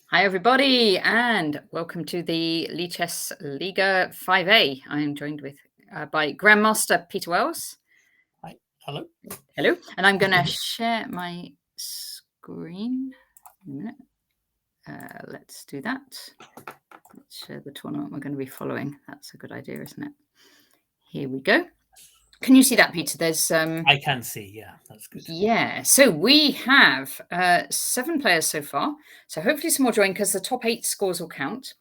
Hi, everybody, and welcome to the Lichess Liga 5A. I am joined by Grandmaster Peter Wells. Hi. Hello. Hello. And I'm going to share my screen. A minute. Let's do that. Let's share the tournament we're going to be following. That's a good idea, isn't it? Here we go. Can you see that, Peter? There's I can see. Yeah, that's good. Yeah. So we have 7 players so far. So hopefully some more join because the top 8 scores will count.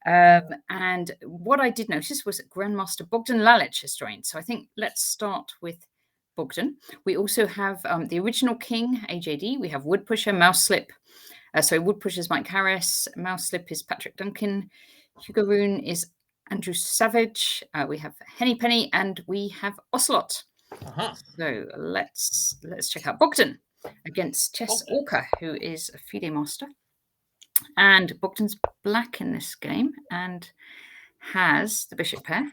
And what I did notice was that Grandmaster Bogdan Lalic has joined. So I think let's start with Bogdan. We also have the original king, AJD. We have Woodpusher, Mouseslip. Woodpusher is Mike Harris. Mouseslip is Patrick Duncan. Hugo Rune is Andrew Savage. We have Henny Penny, and we have Ocelot. So let's check out Bogdan against Chess Orca, who is a FIDE master. And Bogdan's black in this game and has the bishop pair.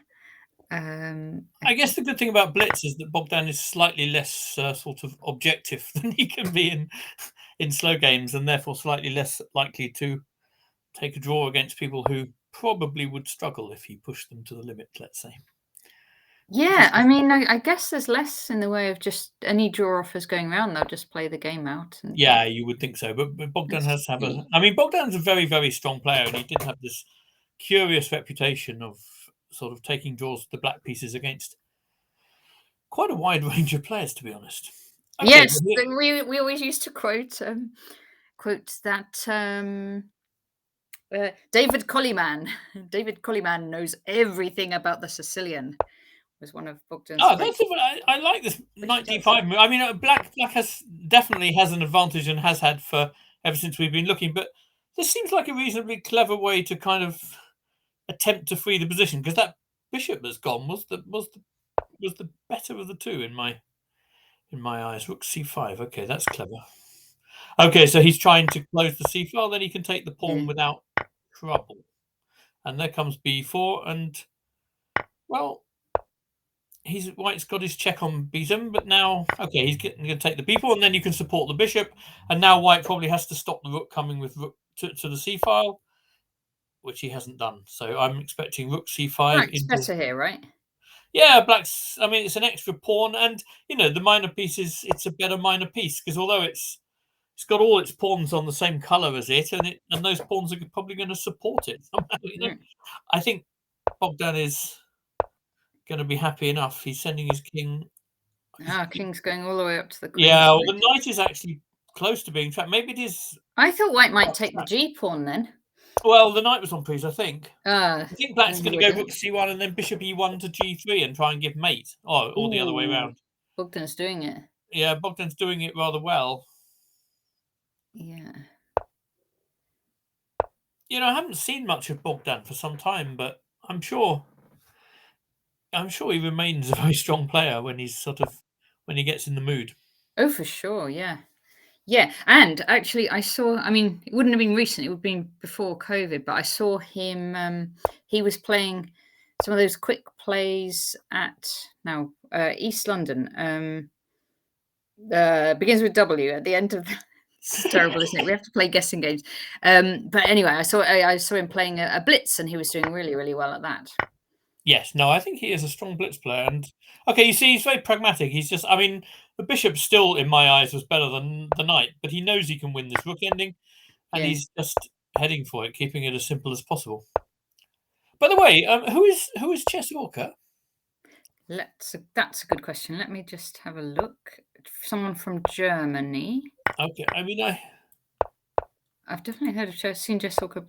I guess the good thing about Blitz is that Bogdan is slightly less sort of objective than he can be in slow games, and therefore slightly less likely to take a draw against people who probably would struggle if he pushed them to the limit, let's say. Yeah, I mean, I guess there's less in the way of just any draw offers going around. They'll just play the game out. Yeah, you would think so. But Bogdan has to have a... I mean, Bogdan's a very, very strong player, and he did have this curious reputation of sort of taking draws to the black pieces against quite a wide range of players, to be honest. Okay, yes, we always used to quote that David Colliman. David Colliman knows everything about the Sicilian. Was one of Bogdan's. Oh, I like this knight d5 move. I mean, black definitely has an advantage and has had for ever since we've been looking. But this seems like a reasonably clever way to kind of attempt to free the position, because that bishop that's gone was the better of the two in my eyes. Rook c5. Okay, that's clever. Okay, so he's trying to close the c file, then he can take the pawn without trouble. And there comes b4, and well, White's got his check on b7, but now okay, he's going to take the b4, and then you can support the bishop. And now White probably has to stop the rook coming with rook to the c file, which he hasn't done. So I'm expecting rook c5. Black's better here, right? Yeah, black's. I mean, it's an extra pawn, and the minor piece it's a better minor piece, because although it's got all its pawns on the same color as it, and those pawns are probably going to support it somehow. I think Bogdan is going to be happy enough. He's sending his king. King's going all the way up to the queen. Yeah, well, the knight is actually close to being trapped. Maybe it is. I thought White might take the g pawn then. Well, the knight was on piece, I think. I think Black's going to go rook c1 and then bishop e1 to g3 and try and give mate, or the other way around. Bogdan's doing it. Yeah, Bogdan's doing it rather well. Yeah. I haven't seen much of Bogdan for some time, but I'm sure he remains a very strong player when he gets in the mood. Oh, for sure, yeah. Yeah, and actually I saw, I mean, it wouldn't have been recent, it would have been before COVID, but I saw him, he was playing some of those quick plays at East London. Begins with W at the end of it's terrible, isn't it? We have to play guessing games. But anyway, I saw him playing a blitz, and he was doing really, really well at that. Yes, no, I think he is a strong blitz player. And okay, you see, he's very pragmatic. He's just, I mean, the bishop still, in my eyes, was better than the knight, but he knows he can win this rook ending, and he's just heading for it, keeping it as simple as possible. By the way, who is Chess Orca? That's a good question. Let me just have a look. Someone from Germany. Okay, I mean, I've definitely heard of seen Chess Orca.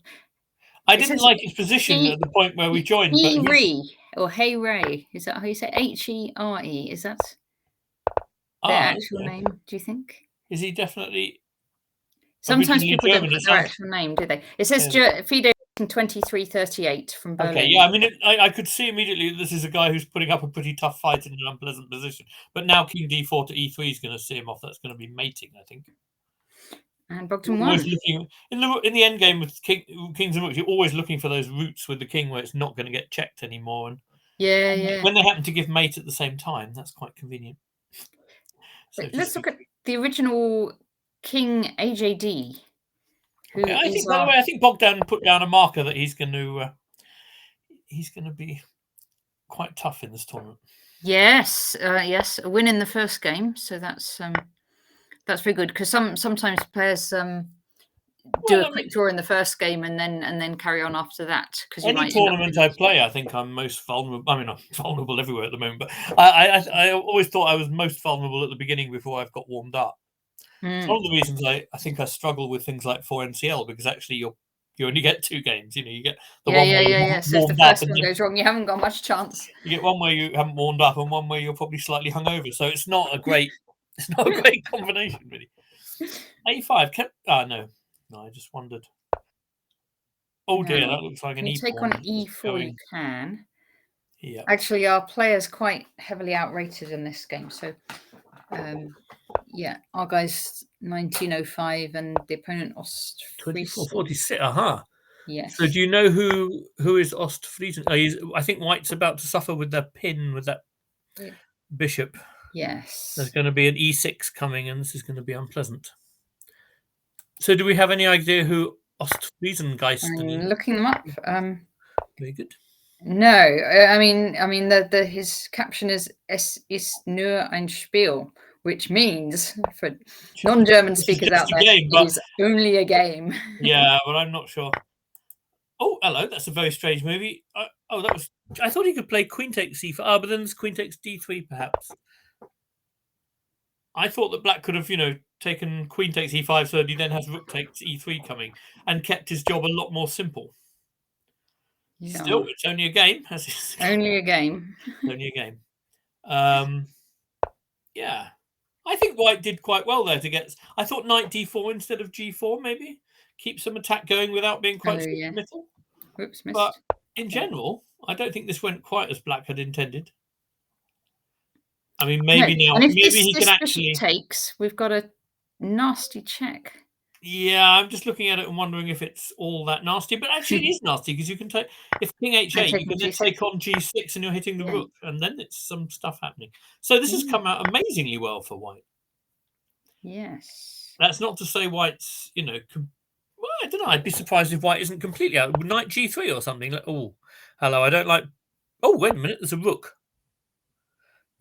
I didn't like his position at the point where we joined. Hey Ray, is that how you say Here? Is that their actual name? Do you think? Is he definitely? Sometimes people don't put their actual name, do they? It says FIDE 2338 from Berlin. Okay, yeah, I mean, I could see immediately that this is a guy who's putting up a pretty tough fight in an unpleasant position. But now King d4 to e3 is going to see him off. That's going to be mating, I think. And Bogdan won. In the end game with kings and rooks, you're always looking for those roots with the king where it's not going to get checked anymore. And when they happen to give mate at the same time, that's quite convenient. So let's look at the original King AJD, who I is think, by the our... way, I think Bogdan put down a marker that he's going to be quite tough in this tournament. Yes, yes, a win in the first game, so that's very good, because sometimes players do a quick draw in the first game and then carry on after that, because you Any might end up tournament I play, I think I'm most vulnerable. I mean, I'm vulnerable everywhere at the moment, but I always thought I was most vulnerable at the beginning before I've got warmed up. It's one of the reasons I think I struggle with things like 4NCL, because actually you only get 2 games. You get the one where you're So if the warmed up, first and one then goes wrong, you haven't got much chance. you get one where you haven't warmed up, and one where you're probably slightly hungover. So it's not a great combination, really. A5. No, I just wondered. Oh dear, that looks like an E take pawn. on E4, you can. Yeah. Actually, our player's quite heavily outrated in this game. So, yeah, our guy's 1905 and the opponent Ostfriesen. 2446. Yes. So do you know who is Ostfriesen? I think White's about to suffer with their pin with that bishop. Yes. There's going to be an E6 coming, and this is going to be unpleasant. So do we have any idea who Ostfriesengeisten is? I'm looking them up. Very good. No, I mean, his caption is "Es ist nur ein Spiel," which means, for non-German speakers out there, it is only a game. Yeah, but I'm not sure. Oh, hello. That's a very strange movie. I thought he could play queen takes c4. But then there's queen takes d3, perhaps. I thought that black could have, taken queen takes e5, so he then has rook takes e3 coming, and kept his job a lot more simple. Yeah. Still, it's only a game. Only a game. Only a game. Yeah. I think White did quite well there to get... I thought knight d4 instead of g4, maybe. Keep some attack going without being quite committal. Oops, missed. But in general, I don't think this went quite as black had intended. I mean, maybe now... And if maybe he can actually... takes, we've got a nasty check. Yeah, I'm just looking at it and wondering if it's all that nasty. But actually, it is nasty, because you can take... If king h8, you can then take on g6 and you're hitting the rook. And then it's some stuff happening. So this has come out amazingly well for White. Yes. That's not to say White's, well, I don't know. I'd be surprised if White isn't completely out. Knight g3 or something. Like, oh, hello, I don't like... Oh, wait a minute, there's a rook.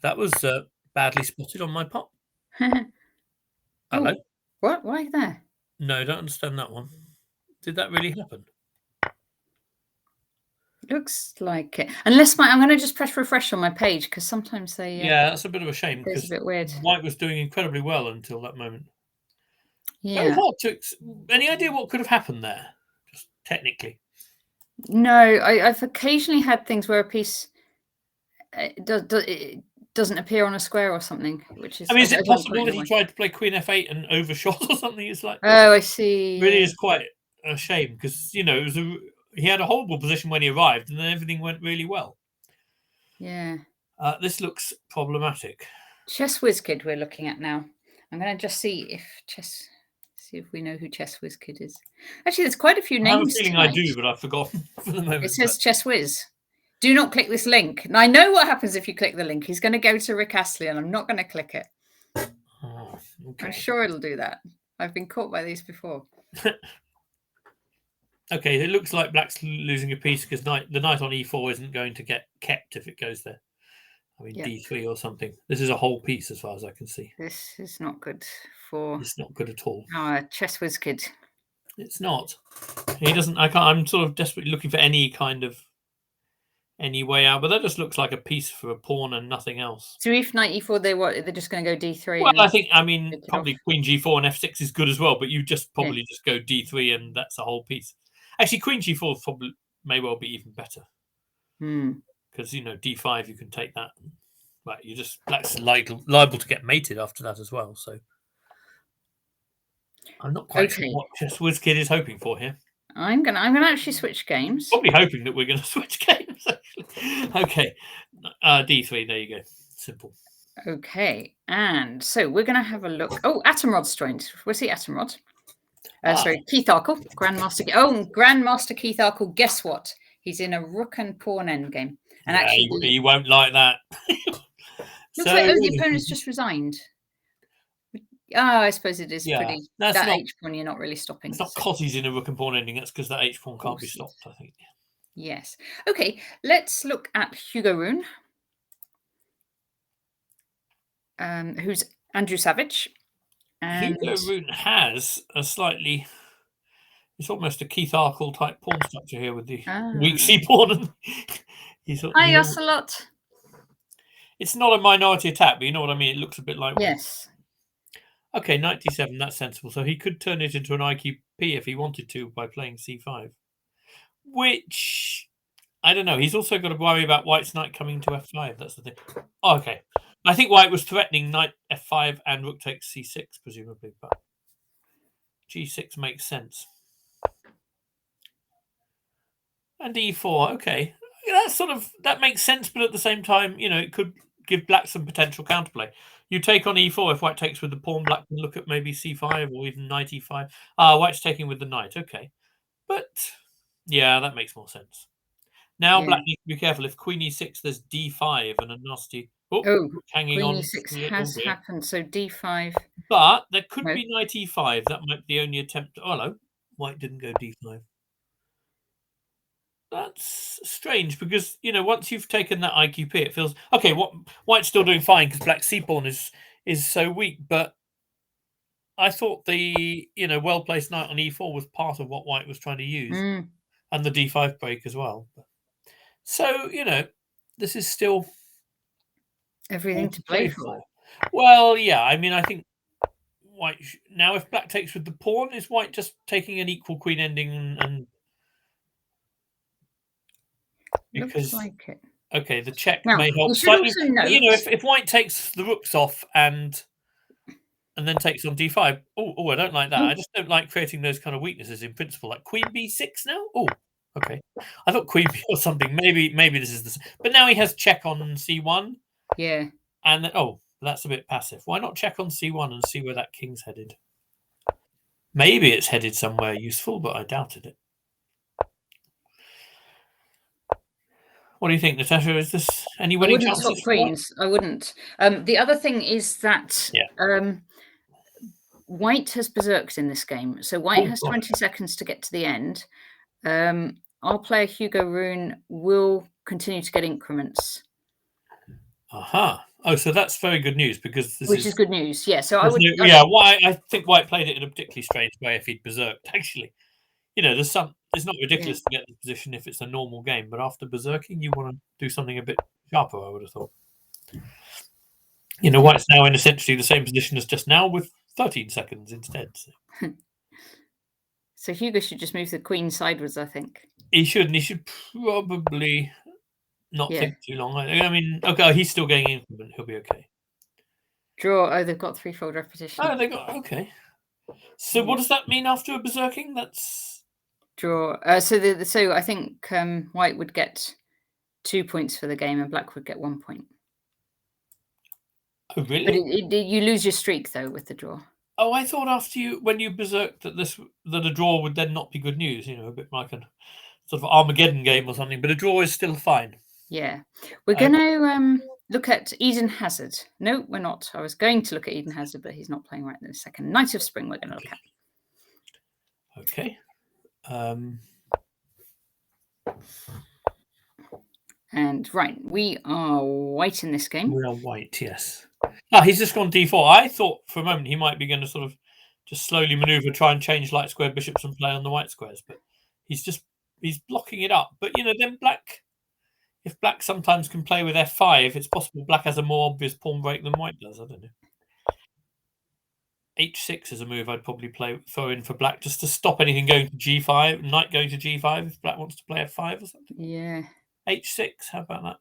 That was badly spotted on my part. Hello. Oh, what? Why there? No, I don't understand that one. Did that really happen? Looks like it. Unless I'm going to just press refresh on my page, because sometimes they... yeah, that's a bit of a shame. It's a bit weird. White was doing incredibly well until that moment. Yeah. Very hard to... Any idea what could have happened there? Just technically. No, I've occasionally had things where a piece... It doesn't appear on a square or something, which is... I mean, is it possible that he tried to play queen f8 and overshot or something? It's like... Oh, I see. Really is quite a shame, because, it was he had a horrible position when he arrived, and then everything went really well. Yeah. This looks problematic. Chess Whiz Kid we're looking at now. I'm going to just see if we know who Chess Whiz Kid is. Actually, there's quite a few names. I have a feeling tonight. I do, but I've forgotten for the moment. It says Chess Whiz. Do not click this link. And I know what happens if you click the link. He's going to go to Rick Astley, and I'm not going to click it. Oh, okay. I'm sure it'll do that. I've been caught by these before. Okay, it looks like black's losing a piece, because the knight on e4 isn't going to get kept if it goes there. I mean, d3 or something. This is a whole piece as far as I can see. This is not good for... It's not good at all. Chess Whiz Kid. It's not. He doesn't... I'm sort of desperately looking for any way out, but that just looks like a piece for a pawn and nothing else. So if knight e4, they're just going to go d3? Well, probably queen g4 and f6 is good as well, but you just probably just go d3 and that's a whole piece. Actually, queen g4 probably may well be even better. Because, d5, you can take that. Right, black's liable to get mated after that as well, so... I'm not quite sure what Chess Whiz Kid is hoping for here. I'm gonna actually switch games. Probably hoping that we're going to switch games, actually. Okay. D3, there you go. Simple. Okay. And so we're going to have a look. Oh, Atomrod's joined. We'll see Atomrod. Sorry, Keith Arkle, Grandmaster. Oh, Grandmaster Keith Arkle, guess what? He's in a rook and pawn endgame. And actually, he won't like that. Looks like the opponent's just resigned. I suppose it is Yeah, pretty. that's That not. H pawn, you're not really stopping. It's not So, cotties in a rook and pawn ending. That's because that H pawn can't be course stopped, I think. yes. Okay, let's look at Hugo Rune, who's Andrew Savage. And Hugo Rune has a slightly. It's almost a Keith Arkle type pawn structure here with the weak C pawn. And hi, Ocelot. It's not a minority attack, but you know what I mean. It looks a bit like one. Yes. Okay, knight d7. That's sensible. So he could turn it into an IQP if he wanted to by playing c5, which I don't know. He's also got to worry about White's knight coming to f5. That's the thing. Oh, okay. I think White was threatening knight f5 and rook takes c6, presumably, but g6 makes sense. And e4, okay. That makes sense, but at the same time, it could give Black some potential counterplay. You take on e4 if White takes with the pawn. Black can look at maybe c5 or even knight e5. White's taking with the knight. Okay, but yeah, that makes more sense. Now Black needs to be careful. If Queen e6, there's d5 and a nasty hanging Queen on. e6 has happened. So d5. But there could be knight e5. That might be the only attempt. Oh, hello. White didn't go d5. That's strange because once you've taken that IQP, it feels okay. What White's still doing fine because Black c pawn is so weak. But I thought the well placed knight on e4 was part of what White was trying to use, and the d5 break as well. So this is still everything to play for. Well, yeah. I mean, I think White now if Black takes with the pawn, is White just taking an equal queen ending and because looks like it. Okay, the check Now, may help we should slightly. also note, If White takes the rooks off and then takes on d5. Oh, I don't like that. I just don't like creating those kind of weaknesses in principle. Like Queen b6 now. Oh, okay. I thought Queen b or something. Maybe this is the. But now he has check on c1. Yeah. And then, that's a bit passive. Why not check on c1 and see where that king's headed? Maybe it's headed somewhere useful, but I doubted it. What do you think, Natasha? Is this any winning chances? I wouldn't swap queens. I wouldn't. The other thing is that White has berserked in this game. So White has 20 seconds to get to the end. Our player, Hugo Rune, will continue to get increments. Aha. Oh, so that's very good news because which is good news. Yeah. So I would. I think White played it in a particularly strange way if he'd berserked. Actually, it's not ridiculous to get the position if it's a normal game, but after berserking, you want to do something a bit sharper. I would have thought. White's now in essentially the same position as just now with 13 seconds instead. So Hugo should just move the queen sideways, I think. He should, and he should probably not think too long. I mean, okay, he's still getting increment. He'll be okay. Draw. Oh, they've got threefold repetition. Oh, they got okay. So what does that mean after a berserking? That's draw. So I think White would get 2 points for the game, and Black would get 1 point. Oh, really? But you lose your streak though with the draw. Oh, I thought when you berserked that a draw would then not be good news. A bit like a sort of Armageddon game or something. But a draw is still fine. Yeah, we're going to look at Eden Hazard. No, we're not. I was going to look at Eden Hazard, but he's not playing right in a second. Knight of Spring we're going to look at. Okay. And right, we are White in this game. We are White, yes. He's just gone d4. I thought for a moment he might be going to sort of just slowly maneuver, try and change light square bishops and play on the white squares, but he's blocking it up. But then if Black sometimes can play with f5, it's possible Black has a more obvious pawn break than White does. I don't know. h6 is a move I'd probably throw in for Black just to stop anything going to g5, knight going to g5 if Black wants to play f5 or something. Yeah. h6, how about that?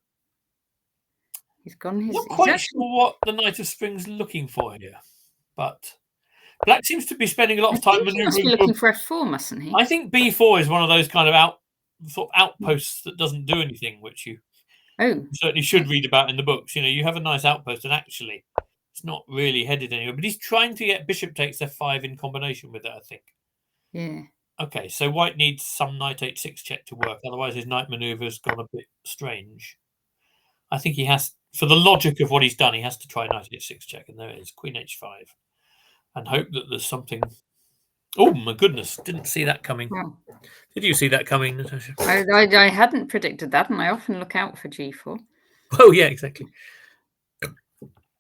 He's gone his. Not quite sure what the Knight of Spring's looking for here, but Black seems to be spending a lot of time maneuvering. He must be looking for f4, mustn't he? I think b4 is one of those kind of outposts that doesn't do anything, which you certainly should read about in the books. You have a nice outpost, and actually, it's not really headed anywhere. But he's trying to get bishop takes f5 in combination with it, I think. Yeah. Okay, so White needs some knight h6 check to work. Otherwise, his knight maneuver's gone a bit strange. I think he has, for the logic of what he's done, he has to try knight h6 check, and there it is, queen h5. and hope that there's something. Oh my goodness! Didn't see that coming. Well, Did you see that coming, Natasha? I hadn't predicted that, and I often look out for G4. Oh yeah, exactly.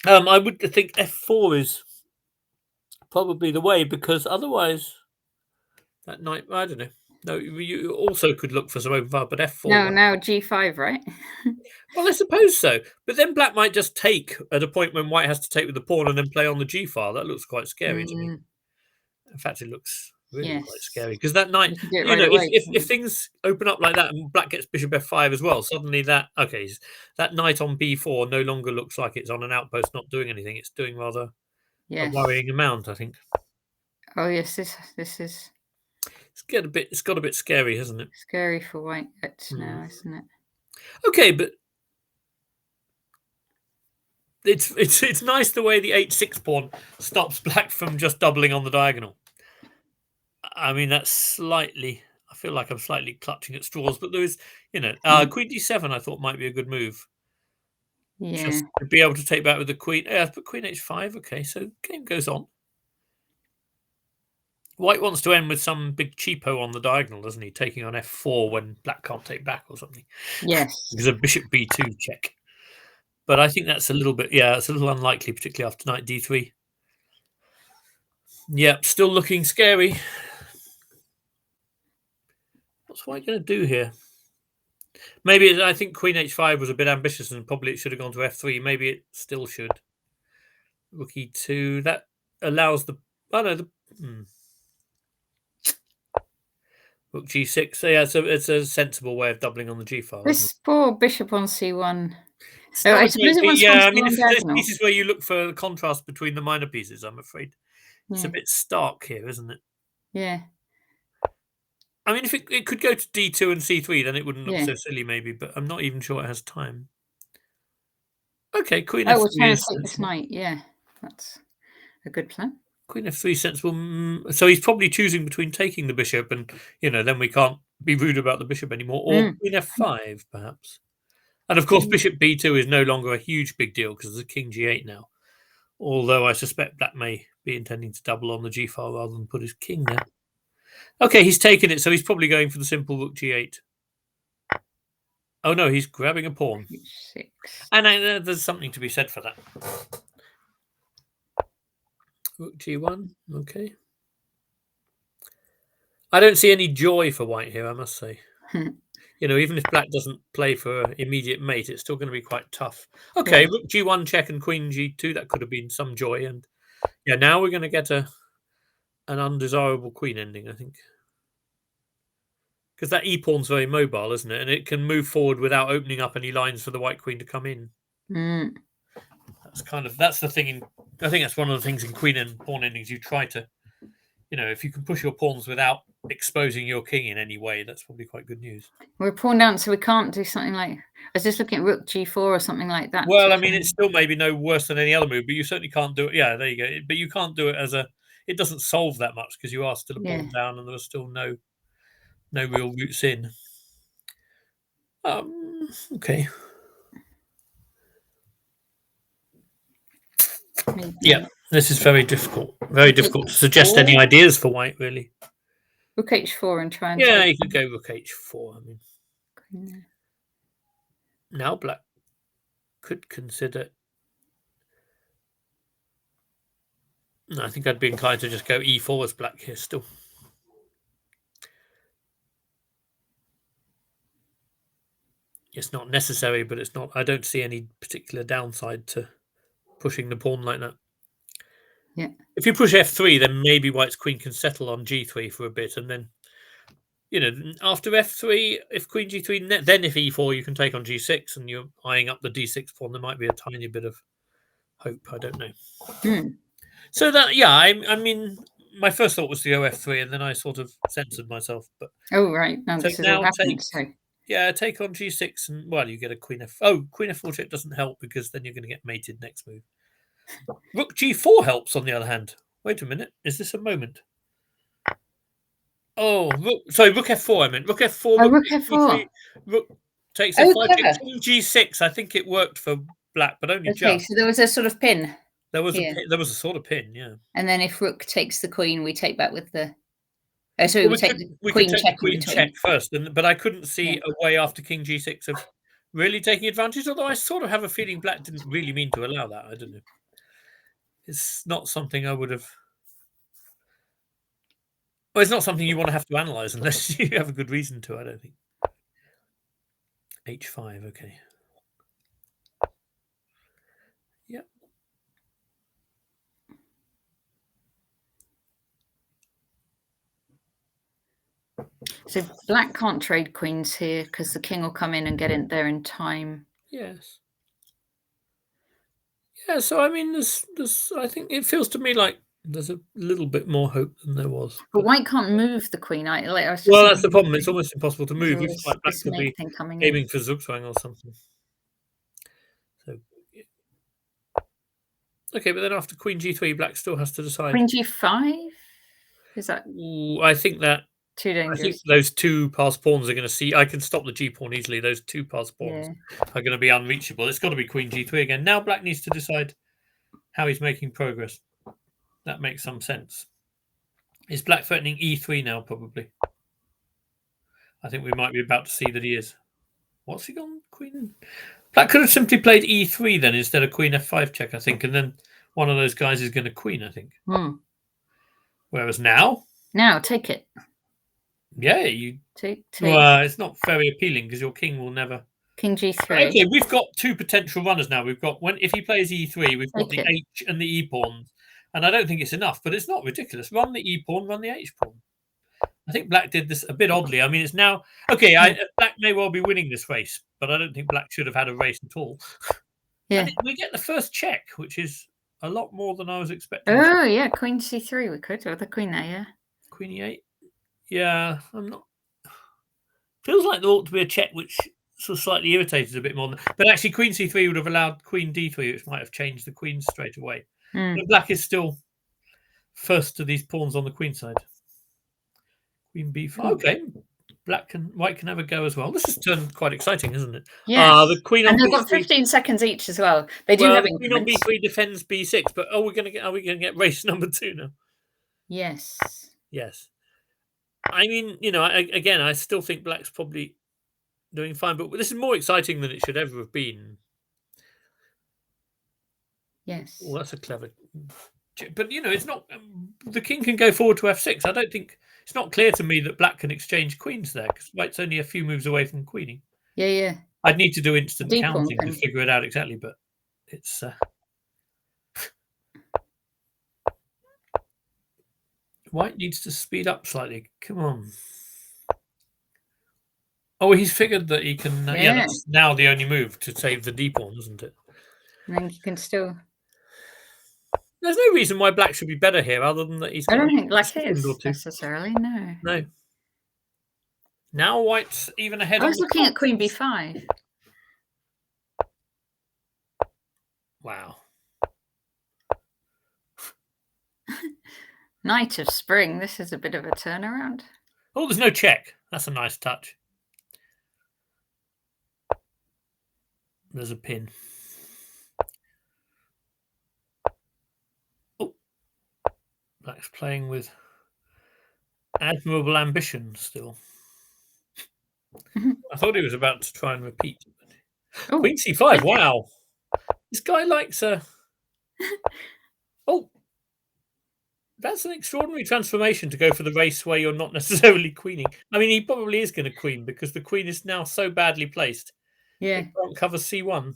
I would think F4 is probably the way, because otherwise that knight, I don't know. No, you also could look for some open file, but F4. No, now G5, right? Well, I suppose so. But then black might just take at a point when white has to take with the pawn and then play on the G file. That looks quite scary to me. In fact, it looks really quite scary, because that knight, You can do it you right know, away. if things open up like that and black gets bishop F5 as well, suddenly that knight on B4 no longer looks like it's on an outpost not doing anything. It's doing rather a worrying amount, I think. Oh yes, this is It's got a bit scary, hasn't it? scary for white now, isn't it? Okay, but it's nice the way the H6 pawn stops black from just doubling on the diagonal. I mean, that's slightly. I feel like I'm slightly clutching at straws, but there is, Queen D7. I thought might be a good move. Yeah. Just to be able to take back with the queen. Yeah, but Queen H5. Okay, so game goes on. White wants to end with some big cheapo on the diagonal, doesn't he? Taking on F4 when black can't take back or something. Yes. Because a bishop B2 check. But I think that's a little bit. Yeah, it's a little unlikely, particularly after knight D3. Yep, still looking scary. What's white going to do here? Maybe I think Queen H5 was a bit ambitious and probably it should have gone to F3. Maybe it still should. Rook E2. That allows the. Oh no, Rook G6. So yeah, it's a sensible way of doubling on the G file. This poor bishop on C1. Oh, I suppose it wants yeah, I mean, there's there's pieces where you look for the contrast between the minor pieces, I'm afraid. It's a bit stark here, isn't it? Yeah. I mean, if it could go to D2 and C3, then it wouldn't look so silly, maybe, but I'm not even sure it has time. Okay, Queen F3 we're trying to is take this knight. Yeah, that's a good plan. Queen F3 sensible. So he's probably choosing between taking the bishop and, then we can't be rude about the bishop anymore, or Queen F5, perhaps. And of course, bishop B2 is no longer a huge big deal because there's a king G8 now. Although I suspect that may be intending to double on the G file rather than put his king there. Okay, he's taken it, so he's probably going for the simple Rook G8. Oh no, he's grabbing a pawn. H6. And there's something to be said for that. Rook G1, okay. I don't see any joy for white here, I must say. Even if black doesn't play for immediate mate, it's still going to be quite tough. Okay, Rook G1 check and Queen G2, that could have been some joy. And yeah, now we're going to get an undesirable queen ending, I think. Because that e-pawn's very mobile, isn't it? And it can move forward without opening up any lines for the white queen to come in. That's the thing. I think that's one of the things in queen and pawn endings. You try to, if you can push your pawns without exposing your king in any way, that's probably quite good news. We're pawn down, so we can't do something like. I was just looking at Rook G4 or something like that. Well, I mean, it's still maybe no worse than any other move, but you certainly can't do it. Yeah, there you go. But you can't do it as a. It doesn't solve that much because you are still a pawn down, and there are still no real routes in. Okay. Yeah, this is very difficult. Very difficult to suggest any ideas for white, really. Rook H4 and try and. Yeah, you could go Rook H4. I mean, now black could consider. No, I think I'd be inclined to just go E4 as black here still. It's not necessary, but it's not. I don't see any particular downside to pushing the pawn like that. Yeah. If you push F3, then maybe white's queen can settle on G3 for a bit, and then, after F3, if Queen G3, then if E4, you can take on G6, and you're eyeing up the D6 pawn. There might be a tiny bit of hope. I don't know. So that, yeah, I mean, my first thought was to go F3, and then I sort of censored myself. But right, now this is all happening. Take on G6, and well, you get a Queen F. Oh, Queen F4 check doesn't help because then you're going to get mated next move. Rook G4 helps, on the other hand. Wait a minute, is this a moment? Oh, Rook F4. I meant Rook F4. Oh, Rook F4. Rook takes F5. G6. I think it worked for black, but only just. Okay, so there was a sort of pin. There was Here. there was a sort of pin, yeah. And then if rook takes the queen, we take back with the. Oh, so Well, we take the we queen could take check the queen in between. check first, but I couldn't see Yeah. a way after king g6 of really taking advantage. Although I sort of have a feeling black didn't really mean to allow that. I don't know. It's not something I would have. Well, it's not something you want to have to analyze unless you have a good reason to. I don't think. h5, okay. Yep. So black can't trade queens here because the king will come in and get in there in time. Yes. Yeah. So I mean, there's. I think it feels to me like there's a little bit more hope than there was. But white can't move the queen. Well, that's the problem. It's almost impossible to move. There's Like black this could mate be thing coming in. aiming for Zugzwang or something. So, okay, but then after queen g3, black still has to decide. Queen g5? Is that Ooh, I think that too dangerous? I think those two passed pawns are going to see. I can stop the g pawn easily. Those two passed pawns are going to be unreachable. It's got to be queen g3 again. Now black needs to decide how he's making progress. That makes some sense. Is black threatening e3 now? Probably. I think we might be about to see that he is. What's he gone? Queen. Black could have simply played e3 then instead of queen f5 check, I think, and then one of those guys is going to queen, I think. Whereas now, take it. Yeah, you take. Well, it's not very appealing because your king will never. King g3. Okay, we've got two potential runners now. We've got if he plays e3, we've got the h and the e pawns, and I don't think it's enough, but it's not ridiculous. Run the e pawn, run the h pawn. I think black did this a bit oddly. I mean, it's now okay. Black may well be winning this race, but I don't think black should have had a race at all. Yeah, we get the first check, which is a lot more than I was expecting. Oh yeah, queen c3. We could with the queen there. Yeah, queen e8. Yeah, I'm not. Feels like there ought to be a check, which sort of slightly irritated a bit more. But actually, queen c3 would have allowed queen d3, which might have changed the queens straight away. But black is still first to these pawns on the queen side. Queen b5. Okay, white can have a go as well. This has turned quite exciting, isn't it? Yeah. The queen and on they've b3. got 15 seconds each as well. They do have the queen on b3 defends b6. But are we going to get race number 2 now? Yes. Yes. I mean, again, I still think black's probably doing fine, but this is more exciting than it should ever have been. Yes. Well, that's a clever. But it's not. The king can go forward to f6. I don't think it's not clear to me that black can exchange queens there because white's only a few moves away from queening. Yeah. I'd need to do instant counting to figure it out exactly, but it's. White needs to speed up slightly. Come on. Oh, he's figured that he can. Yeah, that's now the only move to save the d pawn, isn't it? And then you can still. There's no reason why black should be better here, other than that he's. I don't think black is necessarily. No. No. Now white's even ahead. I was looking at queen b5. Wow. Knight of spring. This is a bit of a turnaround. Oh, there's no check. That's a nice touch. There's a pin. Oh, black's playing with admirable ambition still. I thought he was about to try and repeat. Queen c5. Wow. This guy likes a. Oh. That's an extraordinary transformation to go for the race where you're not necessarily queening. I mean, he probably is going to queen because the queen is now so badly placed. Yeah. It can't cover c1.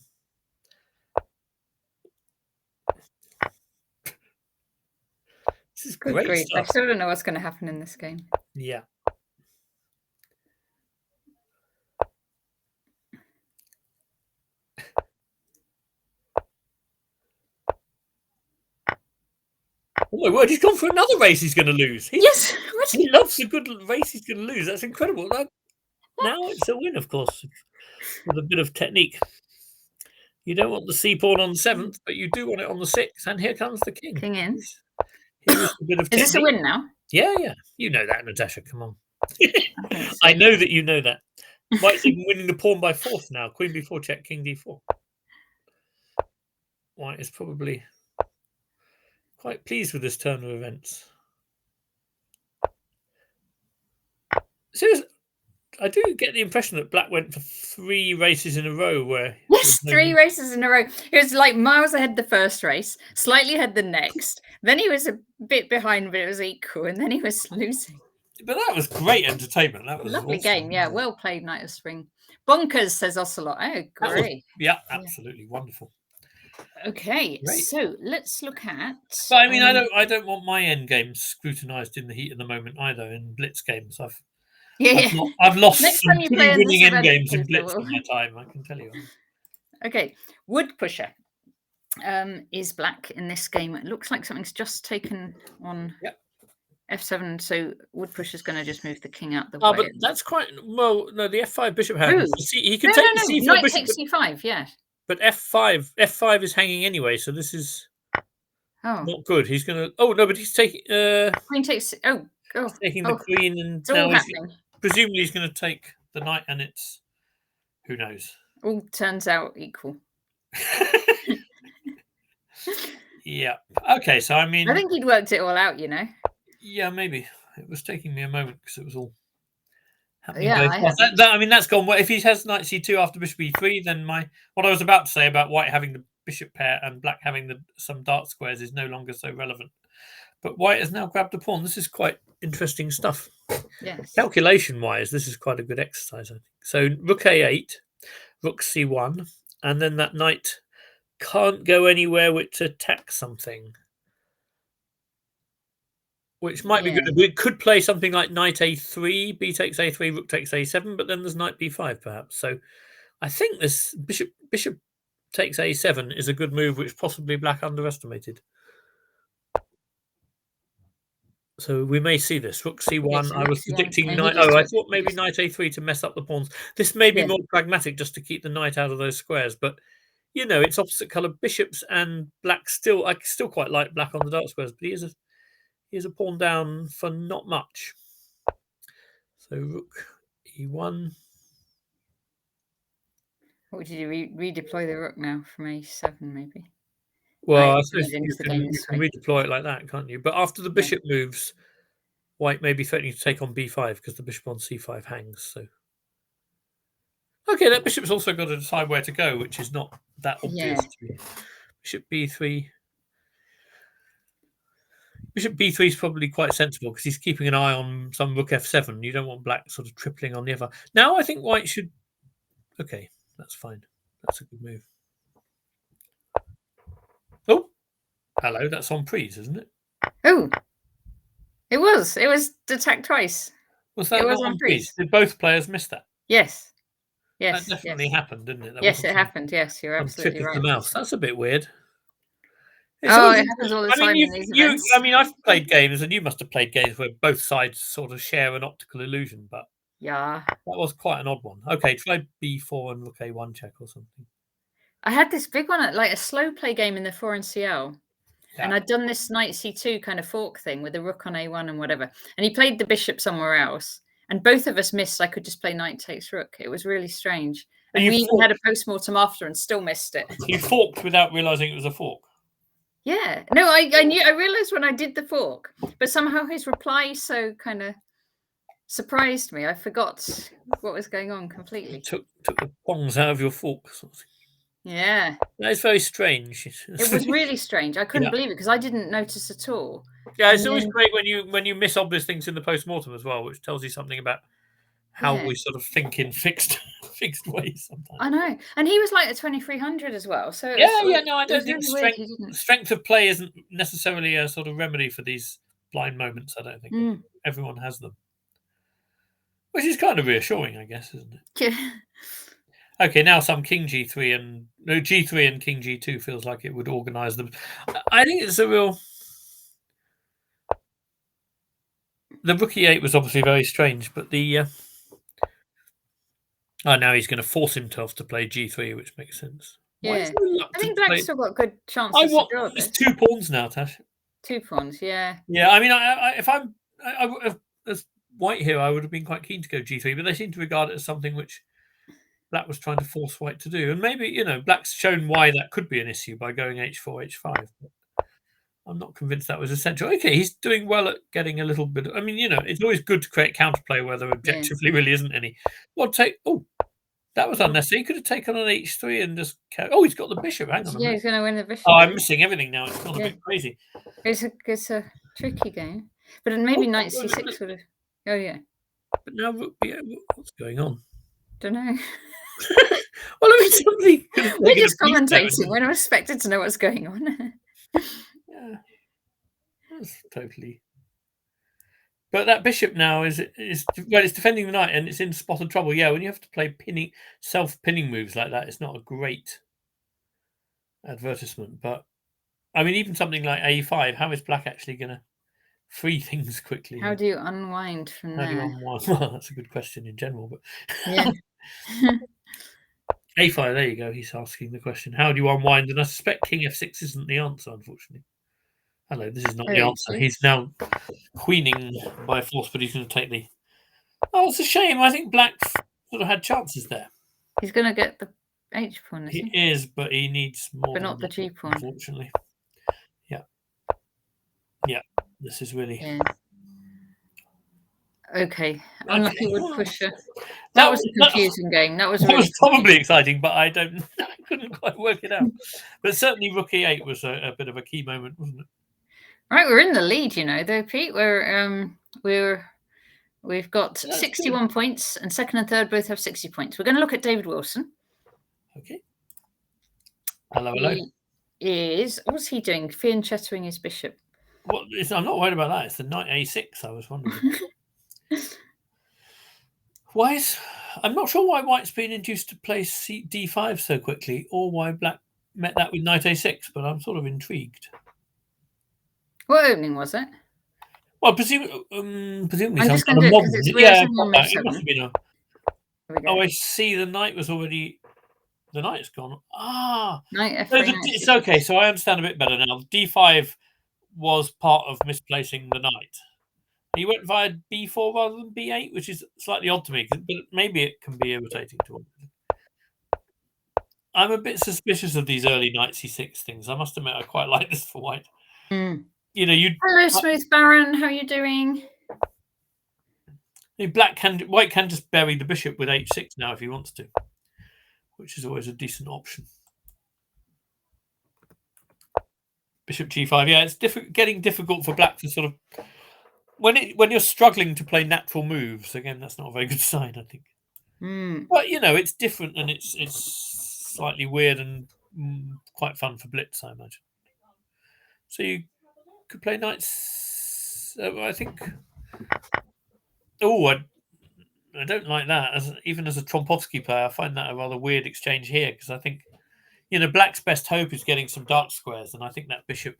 This is great stuff. I still don't know what's going to happen in this game. Yeah. Oh my word, he's gone for another race he's going to lose. He loves a good race he's going to lose. That's incredible. Now it's a win, of course, with a bit of technique. You don't want the c pawn on the 7th, but you do want it on the 6th. And here comes the king. King in. Here's a bit of technique. Is this a win now? Yeah. You know that, Natasha. Come on. I know that you know that. White's even winning the pawn by 4th now. Queen b4 check, king d4. White is probably. Quite pleased with this turn of events. Seriously, I do get the impression that Black went for 3 races in a row where... Yes, 3 races in a row. He was like miles ahead the first race, slightly ahead the next. Then he was a bit behind, but it was equal, and then he was losing. But that was great entertainment. That was Lovely awesome. game. Yeah, well played, Knight of Spring. Bonkers, says Ocelot. I agree. Yeah, absolutely wonderful. Okay, Great. so let's look at. But I mean, I don't want my end games scrutinised in the heat of the moment either. In blitz games, I've lost Next some time you pretty play in winning this end event, games in please, blitz Will. in my time. I can tell you. Okay, Wood Pusher is Black in this game. It looks like something's just taken on f7, so Wood Pusher's going to just move the king out the way. But that's quite well. No, the f5 bishop hand. Ooh. He can take the c4 Knight bishop. takes c5, yeah. But f5 is hanging anyway, so this is not good. He's going to. Oh no, but he's taking. Queen takes. He's taking the queen, and it's all happening. Presumably he's going to take the knight, and it's who knows. All turns out equal. Yeah. Okay. So I mean, I think he'd worked it all out, you know. Yeah, maybe it was taking me a moment because it was all happening. Yeah, I mean that's gone. Well, if he has knight c2 after bishop e3, then what I was about to say about white having the bishop pair and black having some dark squares is no longer so relevant. But white has now grabbed a pawn. This is quite interesting stuff. Yes. Calculation-wise, this is quite a good exercise, I think. So rook a8, rook c1, and then that knight can't go anywhere which attacks something, which might be good. We could play something like knight a3, b takes a3, rook takes a7, but then there's knight b5 perhaps. So I think this bishop takes a7 is a good move, which possibly Black underestimated. So we may see this. Rook c1. I was predicting knight. Oh, I thought maybe knight a3 to mess up the pawns. This may be more pragmatic, just to keep the knight out of those squares. But you know, it's opposite color bishops, and Black still. I still quite like Black on the dark squares, but he is a pawn down for not much. So rook e1. What would you do? Redeploy the rook now from a7, maybe? Well, I suppose you can redeploy it like that, can't you? But after the bishop moves, white may be threatening to take on b5 because the bishop on c5 hangs. So, okay, that bishop's also got to decide where to go, which is not that obvious to me. Bishop b3. Bishop b3 is probably quite sensible because he's keeping an eye on some rook f7. You don't want black sort of tripling on the other. Now I think white should... Okay, that's fine. That's a good move. Oh, hello. That's on prise, isn't it? Oh, it was. It was attacked twice. Was that not on prise? Did both players miss that? Yes. Yes. That definitely happened, didn't it? Yes, it happened. Yes, you're absolutely right. The mouse. That's a bit weird. It happens all the time in these events. I mean, I've played games, and you must have played games where both sides sort of share an optical illusion, but that was quite an odd one. Okay, try b4 and rook a1 check or something. I had this big one, like a slow play game in the 4NCL, and I'd done this knight c2 kind of fork thing with the rook on a1 and whatever, and he played the bishop somewhere else, and both of us missed. I could just play knight takes rook. It was really strange. And we even had a post-mortem after and still missed it. You forked without realizing it was a fork. Yeah. No, I realized when I did the fork, but somehow his reply so kind of surprised me. I forgot what was going on completely. Took the pongs out of your fork. Sort of. Yeah. That's very strange. It was really strange. I couldn't believe it because I didn't notice at all. Yeah, it's always great when you miss obvious things in the post-mortem as well, which tells you something about how we sort of think in fixed ways sometimes. I know. And he was like a 2300 as well. So no, I don't think strength of play isn't necessarily a sort of remedy for these blind moments. I don't think everyone has them, which is kind of reassuring, I guess, isn't it? Yeah. Okay, now some king g3 and g3 and king g2 feels like it would organize them. I think it's a real... The rook e8 was obviously very strange, but the... now he's going to force himself to play g3, which makes sense. Yeah, I think Black's still got good chances to draw this. It's 2 pawns now, Tash. 2 pawns, yeah. Yeah, I mean, if I'm as white here, I would have been quite keen to go g3, but they seem to regard it as something which Black was trying to force white to do. And maybe, Black's shown why that could be an issue by going h4, h5. I'm not convinced that was essential. Okay, he's doing well at getting a little bit. I mean, it's always good to create counterplay where there objectively really isn't any. Well, that was unnecessary. He could have taken on h3 and just. He's got the bishop. Hang on a minute. Yeah, he's going to win the bishop. Oh, I'm missing everything now. It's gone a bit crazy. It's a tricky game, but maybe knight c6 would have. Oh yeah. But now, what's going on? Don't know. Well, I mean, somebody we're just commentating. We're not expected to know what's going on. Yeah, that's totally. But that bishop now is it's defending the knight and it's in spot of trouble. Yeah, when you have to play self-pinning moves like that, it's not a great advertisement. But I mean, even something like a5, how is black actually going to free things quickly? How do you unwind from there? How do you unwind? Well, that's a good question in general, but yeah. a5, there you go. He's asking the question. How do you unwind? And I suspect king f6 isn't the answer, unfortunately. Hello, this is not the answer. He's now queening by force, but he's going to take the. Oh, it's a shame. I think black sort of had chances there. He's going to get the h pawn. He is, but he needs more. But not the g pawn, unfortunately. Yeah. Yeah. This is really. Yeah. Okay. Unlucky wood pusher. That was a confusing game. That was probably exciting, but I couldn't quite work it out. But certainly rook e8 was a bit of a key moment, wasn't it? Right, we're in the lead, though, Pete. We've got 61 points, and second and third both have 60 points. We're going to look at David Wilson. Okay. Hello. What's he doing? Fianchettoing his bishop. Well, I'm not worried about that. It's the knight a6. I was wondering. I'm not sure why white's been induced to play d5 so quickly, or why black met that with knight a6. But I'm sort of intrigued. What opening was it? Well, presumably I'm just going to do it because it's it must have been a. Oh, I see. The knight was already. The knight's gone. Knight f3. It's okay. So I understand a bit better now. D5 was part of misplacing the knight. He went via b4 rather than b8, which is slightly odd to me. But maybe it can be irritating to him. I'm a bit suspicious of these early knight c6 things. I must admit, I quite like this for white. Hello, Smooth Baron. How are you doing? White can just bury the bishop with h6 now if he wants to, which is always a decent option. Bishop g5. Yeah, it's getting difficult for black to sort of when you're struggling to play natural moves. Again, that's not a very good sign, I think. But it's different and it's slightly weird and quite fun for blitz, I imagine. So you could play knights. I think. Oh, I don't like that. Even as a Trompovsky player, I find that a rather weird exchange here because I think, black's best hope is getting some dark squares, and I think that bishop.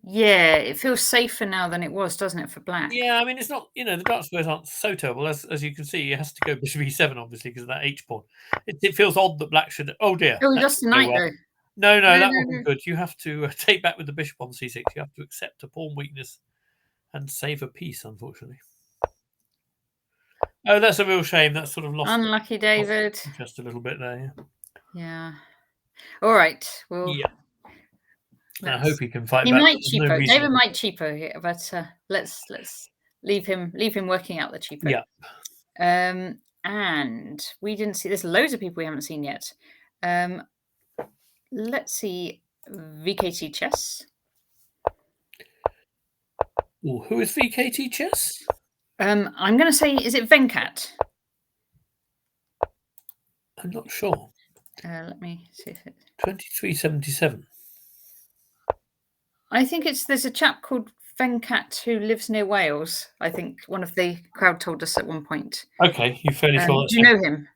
Yeah, it feels safer now than it was, doesn't it, for black? Yeah, I mean, it's not. The dark squares aren't so terrible as you can see. It has to go bishop e7, obviously, because of that h pawn. It feels odd that black should. Oh dear. Oh, just the knight though. No, that wasn't good. You have to take back with the bishop on c6. You have to accept a pawn weakness and save a piece, unfortunately. Oh, that's a real shame. That's sort of lost. Unlucky, David. Just a little bit there. Yeah. All right. Well. Yeah. I hope he can fight back. He might cheapo. David might cheapo here, but let's leave him working out the cheapo. Yeah. And we didn't see. There's loads of people we haven't seen yet. Let's see. VKT Chess. Ooh, who is VKT Chess? I'm going to say, is it Venkat? I'm not sure. Let me see if it's 2377. I think there's a chap called Venkat who lives near Wales. I think one of the crowd told us at one point. Okay, you fairly sure. Do you know him?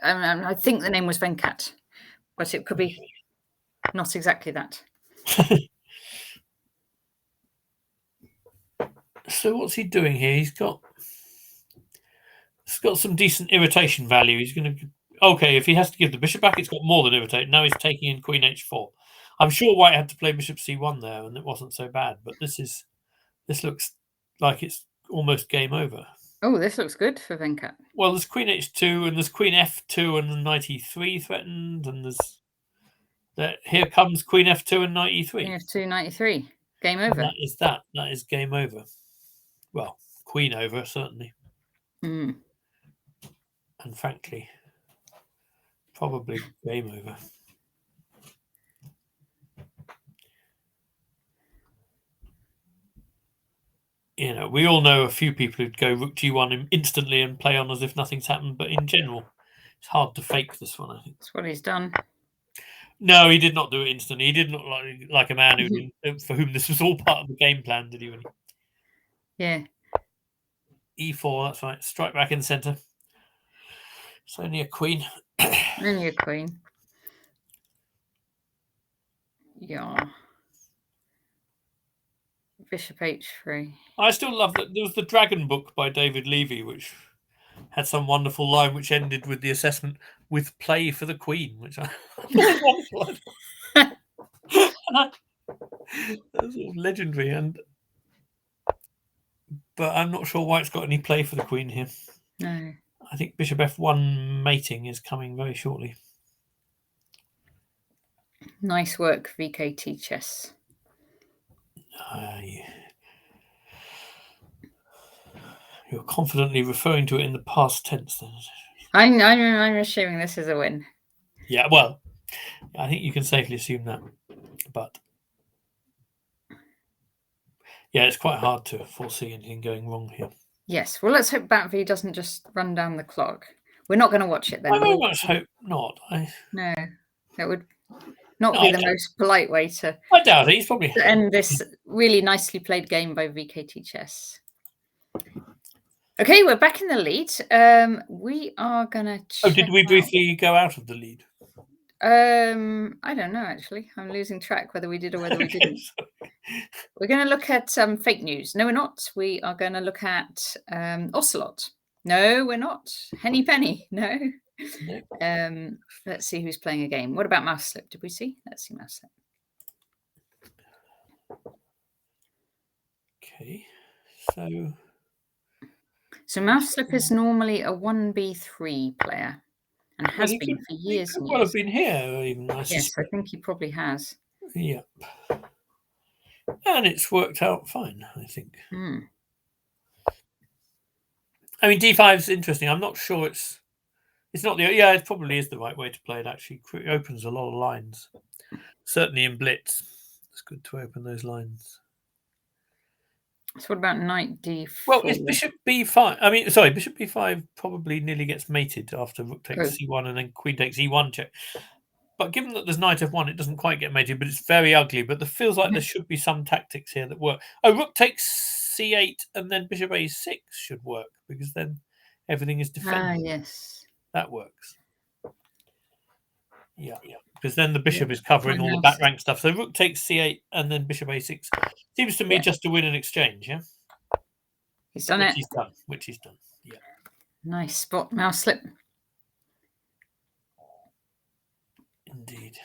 I think the name was Venkat, but it could be not exactly that. So what's he doing here? He's got some decent irritation value. He's going to. Okay, if he has to give the bishop back, it's got more than irritate. Now he's taking in queen h4. I'm sure white had to play bishop c1 there, and it wasn't so bad. But this looks like it's almost game over. Oh, this looks good for Venkat. Well, there's queen h2, and there's queen f2, and the knight e3 threatened, and there's that here comes Queen F2 and Knight E3. Queen F2, Knight E3. Game over. And that is that. That is game over. Well, Queen over, certainly. Mm. And frankly, probably game over. You know, we all know a few people who'd go Rook G1 instantly and play on as if nothing's happened, but in general, it's hard to fake this one, I think. That's what he's done. No, he did not do it instantly. He did not like a man who for whom this was all part of the game plan, did he? Really? Yeah. E4, that's right. Strike back in the centre. It's only a queen. Only a queen. Yeah. Bishop H3. I still love that there was the Dragon book by David Levy, which had some wonderful line which ended with the assessment with play for the queen, which I thought was wonderful. That's sort of legendary, but I'm not sure White's got any play for the queen here. No. I think Bishop F1 mating is coming very shortly. Nice work, VKT Chess. You're confidently referring to it in the past tense, then. I'm assuming this is a win. Yeah, well, I think you can safely assume that. But yeah, it's quite hard to foresee anything going wrong here. Yes. Well, let's hope Bat V doesn't just run down the clock. We're not going to watch it then. I very much hope not. No, that would not be the most polite way to. I doubt it. He's probably to end this really nicely played game by VKT Chess. Okay, we're back in the lead. We are gonna. Oh, did we briefly go out of the lead? I don't know actually. I'm losing track whether we did or whether we didn't. We're going to look at fake news. No, we're not. We are going to look at Ocelot. No, we're not. Henny Penny. No. Let's see who's playing a game. What about Mouse Slip? Did we see? Let's see Mouse Slip. Okay, so Mouse Slip is normally a 1b3 player and has been for years and years. Well, have been here even. Yes, I think he probably has. Yeah, and it's worked out fine, I think. I mean, D5 is interesting. I'm not sure it's not the it probably is the right way to play it. Actually, it opens a lot of lines. Certainly in Blitz, it's good to open those lines. So what about Knight D4? Well, it's Bishop B5. I mean, sorry, Bishop B5 probably nearly gets mated after Rook takes C1 and then Queen takes E1 check. But given that there's Knight F1, it doesn't quite get mated, but it's very ugly. But there feels like there should be some tactics here that work. Oh, Rook takes C8 and then Bishop A6 should work because then everything is defended. Yes. That works. Yeah. Because then the bishop is covering all the back rank stuff. So Rook takes C8 and then Bishop A6. Seems to me just to win an exchange, yeah? He's done it. Which he's done, yeah. Nice spot, Mouse Slip. Indeed.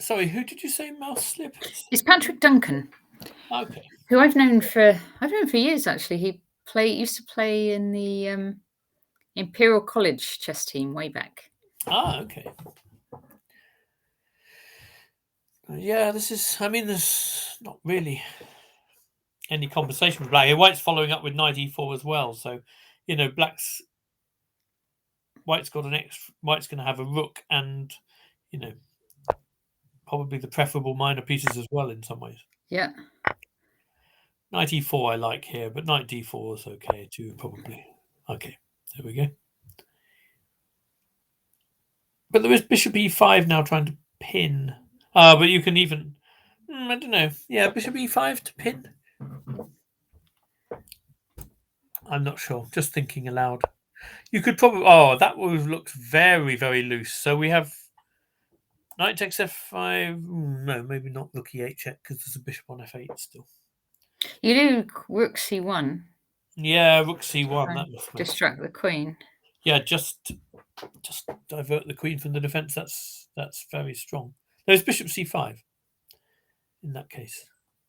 Sorry, who did you say Mouse Slip? It's Patrick Duncan. Okay. Who I've known for years actually. He used to play in the Imperial College chess team way back. Okay. Yeah, there's not really any conversation with Black here. White's following up with Knight E4 as well. So, White's got White's going to have a Rook and, probably the preferable minor pieces as well in some ways. Yeah. Knight E4 I like here, but Knight D4 is okay too, probably. Okay, there we go. But there is Bishop E5 now trying to pin. But you can even... I don't know. Yeah, Bishop E5 to pin. I'm not sure. Just thinking aloud. You could probably... Oh, that looks very, very loose. So we have Knight takes F5. No, maybe not Rook E8 check because there's a bishop on F8 still. You do Rook C1. Yeah, Rook C1. That must distract the queen. Yeah, just divert the queen from the defense. That's very strong. There's Bishop C5 in that case.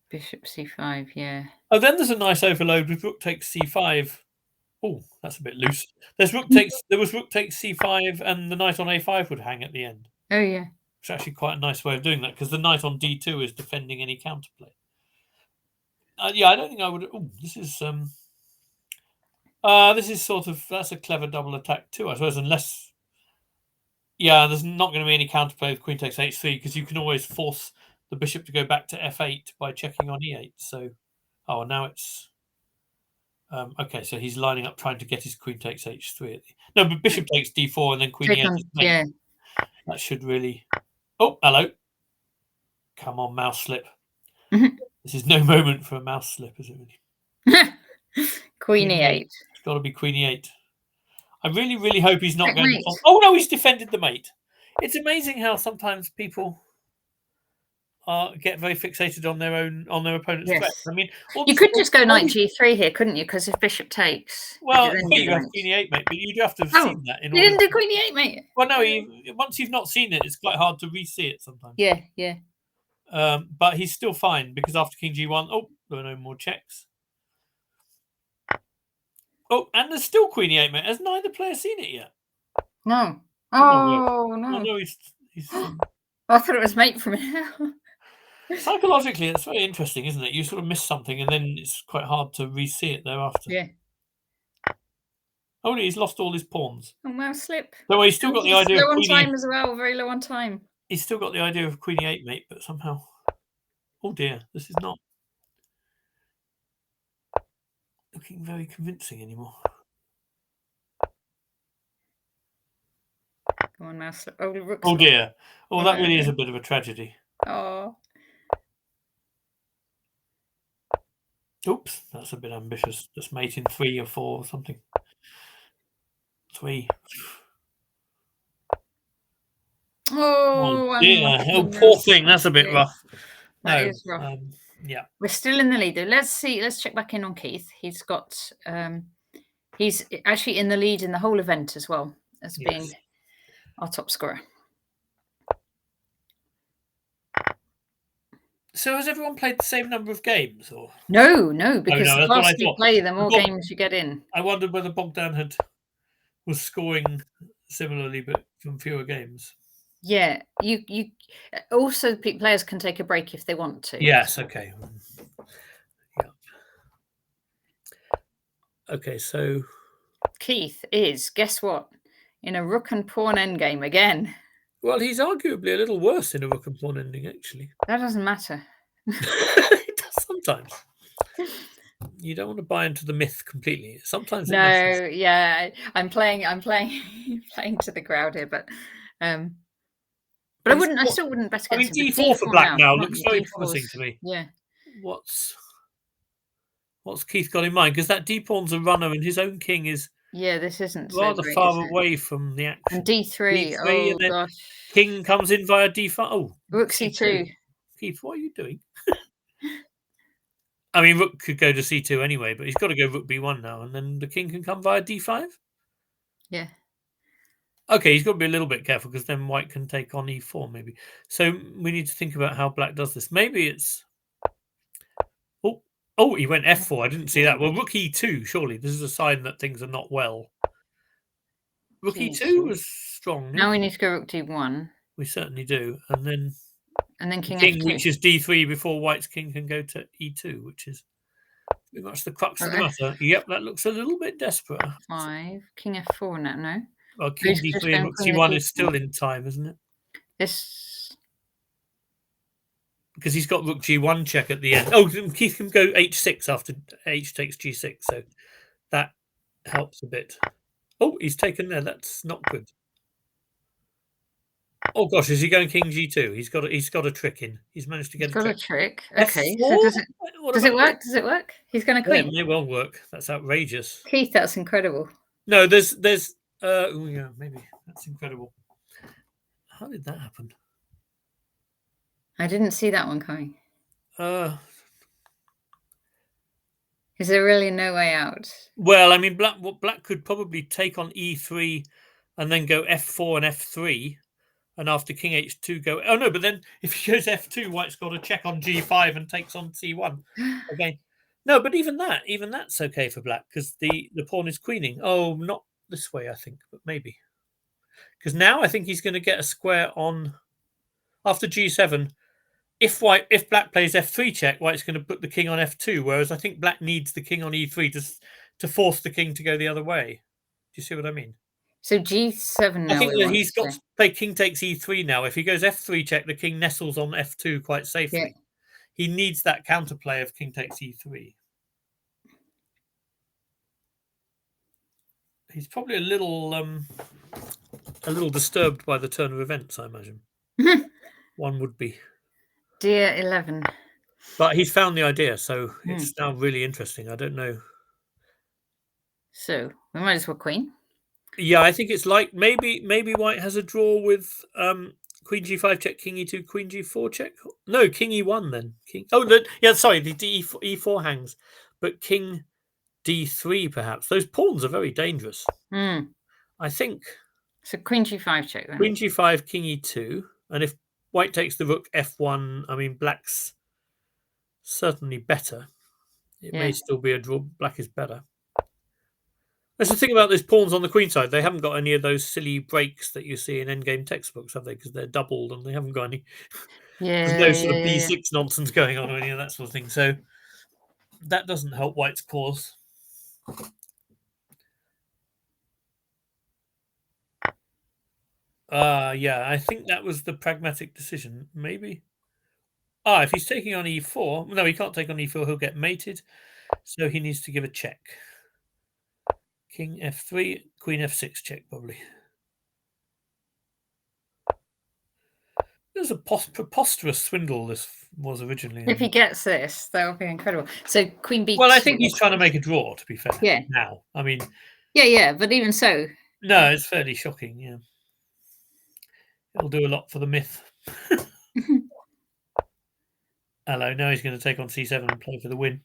Bishop C5, yeah. Oh, then there's a nice overload with Rook takes C5 Oh, that's a bit loose. There was rook takes c5, and the knight on a5 would hang at the end. Oh yeah. It's actually quite a nice way of doing that because the knight on d2 is defending any counterplay. Yeah, I don't think I would. Oh, this is sort of, that's a clever double attack too, I suppose, unless, yeah, there's not going to be any counterplay with queen takes h3 because you can always force the bishop to go back to f8 by checking on e8. So, oh, now it's okay. So he's lining up trying to get his queen takes h3. No, but bishop takes d4 and then queen e8 is mate. Yeah. That should really. Oh, hello. Come on, mouse slip. This is no moment for a mouse slip, is it really? Queen e8. It's got to be queen e8. I really, really hope he's not going Checkmate. to. Oh no, he's defended the mate. It's amazing how sometimes people get very fixated on their opponent's Yes. threats. I mean, You could just go knight g3 here, couldn't you? Because if bishop takes, well, then you have queen e8, mate, but you do have to have seen that. You didn't do queen e8, mate. Well, no, once you've not seen it, it's quite hard to re-see it sometimes. Yeah, yeah. But he's still fine because after king g1, oh, there are no more checks. Oh, and there's still queen e8, mate. Has neither player seen it yet? No. Oh no. Oh no, he's I thought it was mate from here. Psychologically, it's very interesting, isn't it? You sort of miss something, and then it's quite hard to re-see it thereafter. Yeah. Oh, he's lost all his pawns. Oh, mouse slip. No, he's still got the idea low of on queen time as well. Very low on time. He's still got the idea of queen e8, mate, but somehow, oh dear, this is not looking very convincing anymore. Come on, mouse slip. Oh, rook. Oh dear. Oh, that really is a bit of a tragedy. Oh. Oops, that's a bit ambitious. Just mate in 3 or 4 or something. 3. Oh dear. Oh, poor thing. That's a bit rough. That is rough. Yeah. We're still in the lead though. Let's see. Let's check back in on Keith. He's got he's actually in the lead in the whole event as well as being our top scorer. So has everyone played the same number of games, or no? Because no, the faster you play, the more games you get in. I wondered whether Bogdan was scoring similarly, but from fewer games. Yeah, you also players can take a break if they want to. Yes. Okay. Yeah. Okay. So Keith is, guess what, in a rook and pawn endgame again. Well, he's arguably a little worse in a rook and pawn ending, actually. That doesn't matter. It does sometimes. You don't want to buy into the myth completely. Sometimes it matters. Yeah, I'm playing to the crowd here, but I still wouldn't bet against him. D4 for black now looks very promising to me. Yeah. What's Keith got in mind? Because that d-pawn's a runner, and his own king is this isn't rather far away from the action. And d3. Oh and then gosh. King comes in via d5. Oh, rook c2. Keith, what are you doing? I mean, rook could go to c2 anyway, but he's got to go rook b1 now, and then the king can come via d5. Yeah. Okay, he's got to be a little bit careful because then white can take on e4 maybe. So we need to think about how black does this. Maybe it's... Oh, he went f4. I didn't see that. Well, rook e2, surely. This is a sign that things are not well. Rook e2 was strong. Now we need to go rook d1. We certainly do. And then king f2 reaches d3 before white's king can go to e2, which is pretty much the crux of the matter. Yep, that looks a little bit desperate. 5. King f4 now, no? Well, king d3 and rook c1 is still in time, isn't it? This... Because he's got rook g1 check at the end. Oh, Keith can go h6 after h takes g6, so that helps a bit. Oh, he's taken there. That's not good. Oh gosh, is he going king g2? He's got a trick in. He's managed to get a trick. Okay, so does it work? Does it work? He's going to queen. Yeah, it may well work. That's outrageous. Keith, that's incredible. No, there's oh yeah, maybe that's incredible. How did that happen? I didn't see that one coming. Is there really no way out? Well, I mean, black could probably take on e3 and then go f4 and f3, and after king h2 go... Oh, no, but then if he goes f2, white's got to check on g5 and takes on c1. Okay. No, but even that's okay for black because the pawn is queening. Oh, not this way, I think, but maybe. Because now I think he's going to get a square on after g7. If black plays f3 check, white's going to put the king on f2, whereas I think black needs the king on e3 to force the king to go the other way. Do you see what I mean? So g7 now. I think that he's got to play king takes e3 now. If he goes f3 check, the king nestles on f2 quite safely. Yeah. He needs that counterplay of king takes e3. He's probably a little disturbed by the turn of events, I imagine. One would be. Dear 11. But he's found the idea, so it's now really interesting. I don't know. So we might as well queen. Yeah, I think it's like maybe white has a draw with queen g5 check, king e2, queen g4 check. No, king e1 then. King. Oh, yeah. Sorry, the e4 hangs, but king d3 perhaps. Those pawns are very dangerous. I think. So queen g5 check then. Queen g5, king e2, and if white takes the rook f1, I mean black's certainly better. It may still be a draw. Black is better. That's the thing about those pawns on the queen side. They haven't got any of those silly breaks that you see in endgame textbooks, have they? Because they're doubled and they haven't got any. There's no sort of b6 nonsense going on or any of that sort of thing. So that doesn't help white's cause. Yeah, I think that was the pragmatic decision, maybe. If he's taking on e4, no, he can't take on e4, he'll get mated. So he needs to give a check. King f3, queen f6 check, probably. There's a preposterous swindle this was originally. If he gets this, that would be incredible. So queen b2. Well, I think he's trying to make a draw, to be fair. Yeah. Now, I mean. Yeah, but even so. No, it's fairly shocking, yeah. It'll do a lot for the myth. Hello, now he's going to take on c7 and play for the win.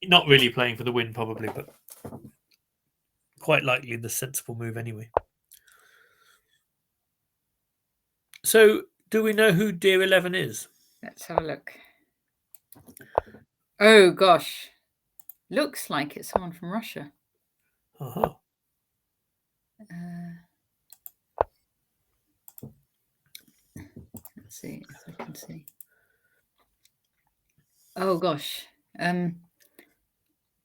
Not really playing for the win, probably, but quite likely the sensible move anyway. So, do we know who Dear 11 is? Let's have a look. Oh, gosh. Looks like it's someone from Russia. Uh-huh. Let's see if I can see. Oh, gosh.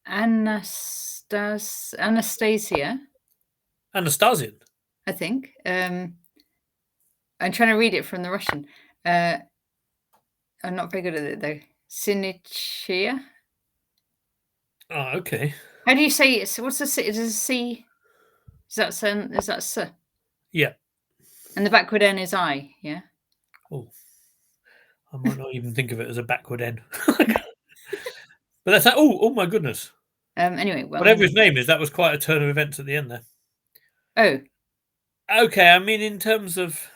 Anastasia. Anastasian? I think. I'm trying to read it from the Russian. I'm not very good at it, though. Sinichia. Oh, okay. How do you say it? What's the C? Is it a C? Is that S? Yeah. And the backward N is I, yeah? Oh. I might not even think of it as a backward N. But that's that. Oh my goodness. Anyway, well, whatever his name is, that was quite a turn of events at the end there. Oh. Okay, I mean, in terms of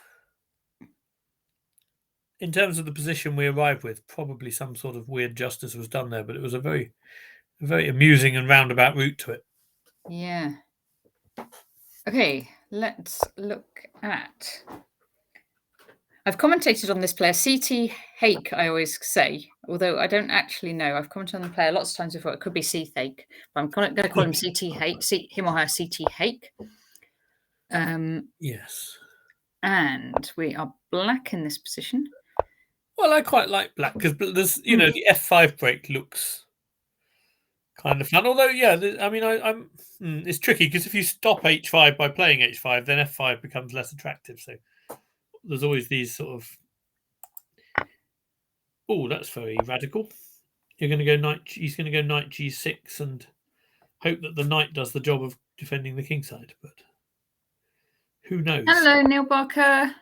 the position we arrived with, probably some sort of weird justice was done there, but it was a very amusing and roundabout route to it. Yeah. Okay, let's look at. I've commentated on this player, CT Hake, I always say, although I don't actually know. I've commented on the player lots of times before. It could be C Hake, but I'm going to call him CT Hake, him or her CT Hake. Yes. And we are black in this position. Well, I quite like black because there's, the F5 break looks kind of fun. Although, yeah, I mean, it's tricky because if you stop H5 by playing H5, then F5 becomes less attractive. So there's always these sort of. Oh, that's very radical. You're going to go knight. He's going to go knight G6 and hope that the knight does the job of defending the king side. But who knows? Hello, Neil Barker.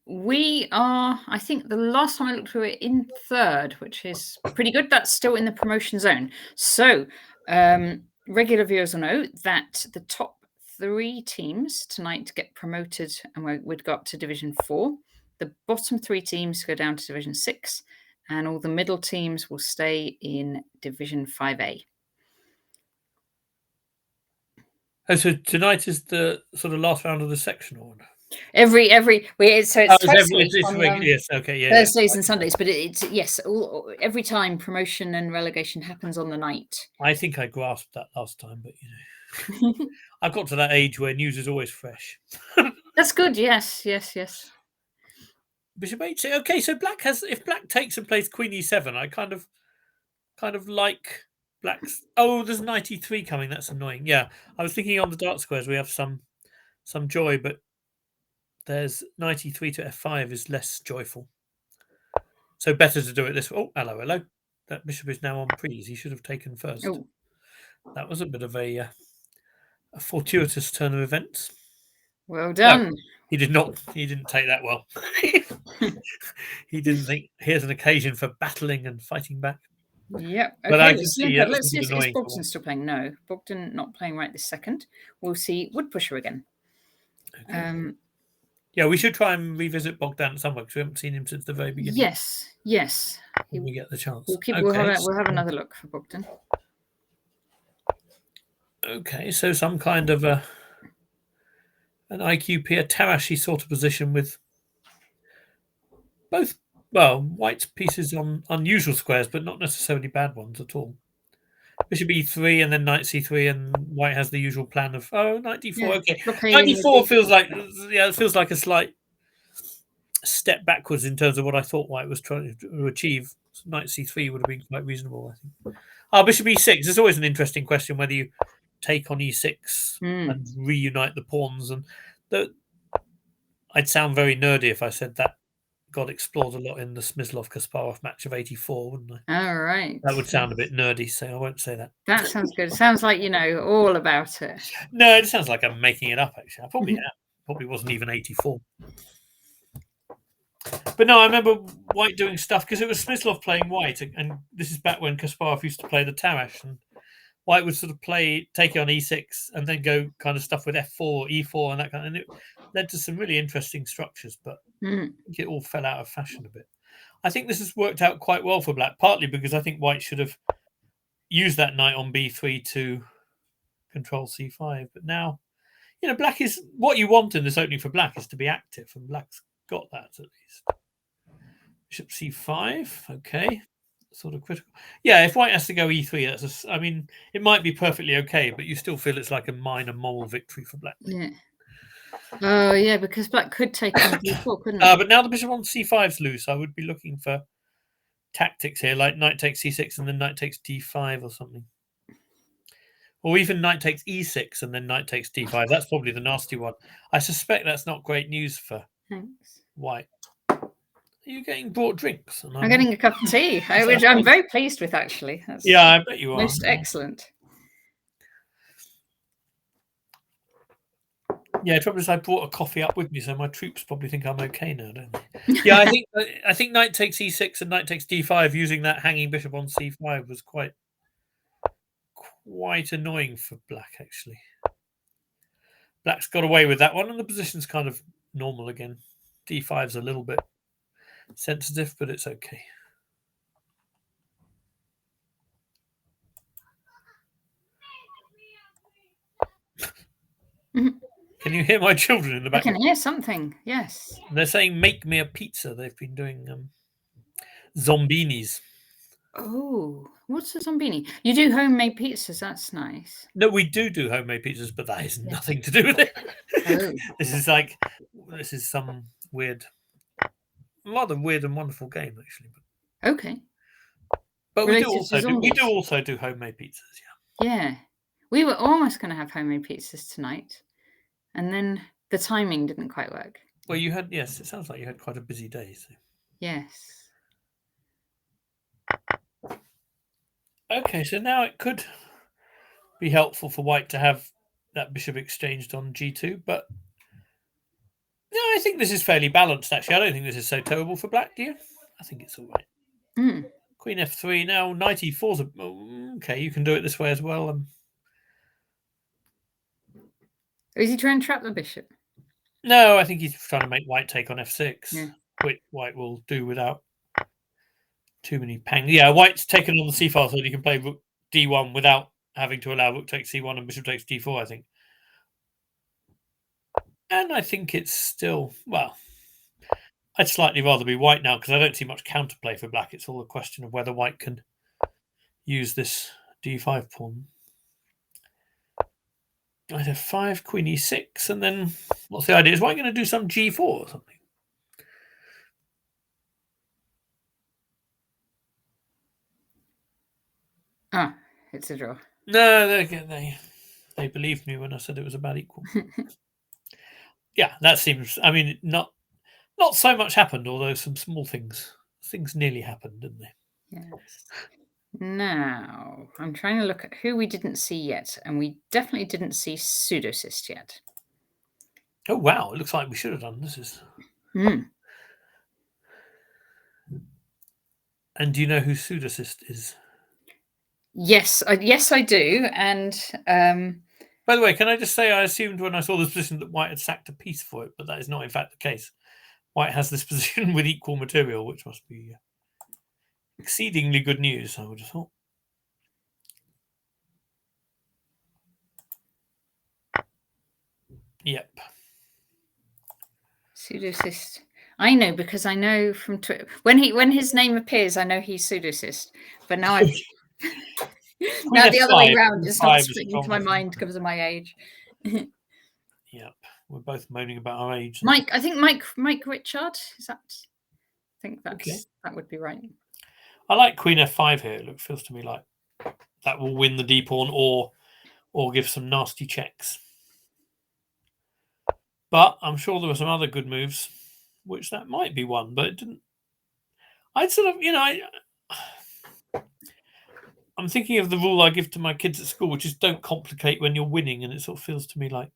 We are, I think the last time I looked, we were in third, which is pretty good. That's still in the promotion zone. So regular viewers will know that the top 3 teams tonight get promoted and we'd go up to Division 4. The bottom 3 teams go down to Division 6 and all the middle teams will stay in Division 5A. Oh, so tonight is the sort of last round of the sectional one? So it's twice a week yes, okay, yeah, Thursdays and Sundays, but it's yes, every time promotion and relegation happens on the night. I think I grasped that last time, but I've got to that age where news is always fresh. That's good. Yes. Bishop h6. Okay, so if black takes and plays queen e7, I kind of like black's. Oh, there's knight e3 coming. That's annoying. Yeah, I was thinking on the dark squares we have some joy, but there's knight e3 to f5 is less joyful. So better to do it this way. Oh, hello. That bishop is now on prise. He should have taken first. Oh. That was a bit of a fortuitous turn of events. Well done. No, he did not. He didn't take that well. He didn't think here's an occasion for battling and fighting back. Yep. But I Okay, can see let's see. Is Bogdan still playing? No, Bogdan not playing right this second. We'll see Woodpusher again. Okay. Yeah, we should try and revisit Bogdan at some point because we haven't seen him since the very beginning. Yes. When we get the chance. We'll have another look for Bogdan. Okay, so some kind of an IQP, a Tarashi sort of position with both, white's pieces on unusual squares, but not necessarily bad ones at all. Bishop e3 and then knight c3, and white has the usual plan of knight d4. Yeah, okay, knight d4 feels like it feels like a slight step backwards in terms of what I thought white was trying to achieve. So knight c3 would have been quite reasonable, I think. Bishop e6. There's always an interesting question whether you take on e6 and reunite the pawns, and I'd sound very nerdy if I said that got explored a lot in the Smyslov-Kasparov match of '84, wouldn't I? All right. That would sound a bit nerdy, so I won't say that. That sounds good. It sounds like you know all about it. No, it sounds like I'm making it up, actually. I probably am. Probably wasn't even '84. But no, I remember white doing stuff because it was Smyslov playing white, and this is back when Kasparov used to play the Tarrasch, and white would sort of take it on e6 and then go kind of stuff with f4, e4, and that kind of, and it led to some really interesting structures, but I think it all fell out of fashion a bit. I think this has worked out quite well for black, partly because I think white should have used that knight on b3 to control c5, but now, black is what you want in this opening for black is to be active, and black's got that at least. Bishop c5, okay. Sort of critical. Yeah, if white has to go e3, it might be perfectly okay, but you still feel it's like a minor moral victory for black. Yeah. Oh, yeah, because black could take on b4, couldn't it? But now the bishop on c5's loose, I would be looking for tactics here, like knight takes c6 and then knight takes d5 or something. Or even knight takes e6 and then knight takes d5. That's probably the nasty one. I suspect that's not great news for white. Are you getting brought drinks? I'm getting a cup of tea, which I'm very pleased with, actually. Yeah, I bet you are. Most excellent. Yeah, trouble is I brought a coffee up with me, so my troops probably think I'm okay now, don't they? Yeah, I think knight takes e6 and knight takes d5 using that hanging bishop on c5 was quite annoying for black, actually. Black's got away with that one, and the position's kind of normal again. d5's a little bit sensitive, but it's okay. Can you hear my children in the background? I can hear something, yes. They're saying, make me a pizza. They've been doing zombinis. Oh, what's a zombini? You do homemade pizzas, that's nice. No, we do homemade pizzas, but that has nothing to do with it. This is some rather weird and wonderful game, actually. But, okay. But we do also do homemade pizzas, yeah. Yeah. We were almost going to have homemade pizzas tonight, and then the timing didn't quite work. Well, it sounds like you had quite a busy day. So. Yes. Okay, so now it could be helpful for white to have that bishop exchanged on g2, but no, I think this is fairly balanced, actually. I don't think this is so terrible for black, do you? I think it's all right. Queen f3, now knight e4's okay, you can do it this way as well. Is he trying to trap the bishop? No, I think he's trying to make white take on f6, which white will do without too many pangs. Yeah, white's taken on the c file so that he can play rook d1 without having to allow rook takes c1 and bishop takes d4, I think. And I think it's still, well, I'd slightly rather be white now because I don't see much counterplay for black. It's all a question of whether white can use this d5 pawn. I'd have 5, queen e6, and then what's the idea? Is white going to do some g4 or something? Ah, it's a draw. No, they believed me when I said it was about equal. Yeah, that seems. I mean, not so much happened, although some small things nearly happened, didn't they? Yes. Now, I'm trying to look at who we didn't see yet, and we definitely didn't see pseudocyst yet. Oh wow! It looks like we should have done this. Mm. And do you know who pseudocyst is? Yes, I do. And by the way, can I just say I assumed when I saw this position that white had sacked a piece for it, but that is not in fact the case. White has this position with equal material, which must be exceedingly good news, I would have thought. Yep. Pseudocyst. I know because I know from Twitter when his name appears, I know he's pseudocyst. But now I've now the other way around is not springing to my mind because of my age. Yep, we're both moaning about our age. Mike, I think Mike Richard is that? I think that's okay. That would be right. I like queen f5 here. It feels to me like that will win the d pawn or give some nasty checks. But I'm sure there were some other good moves, which that might be one, but it didn't. I'd sort of, I'm thinking of the rule I give to my kids at school, which is don't complicate when you're winning, and it sort of feels to me like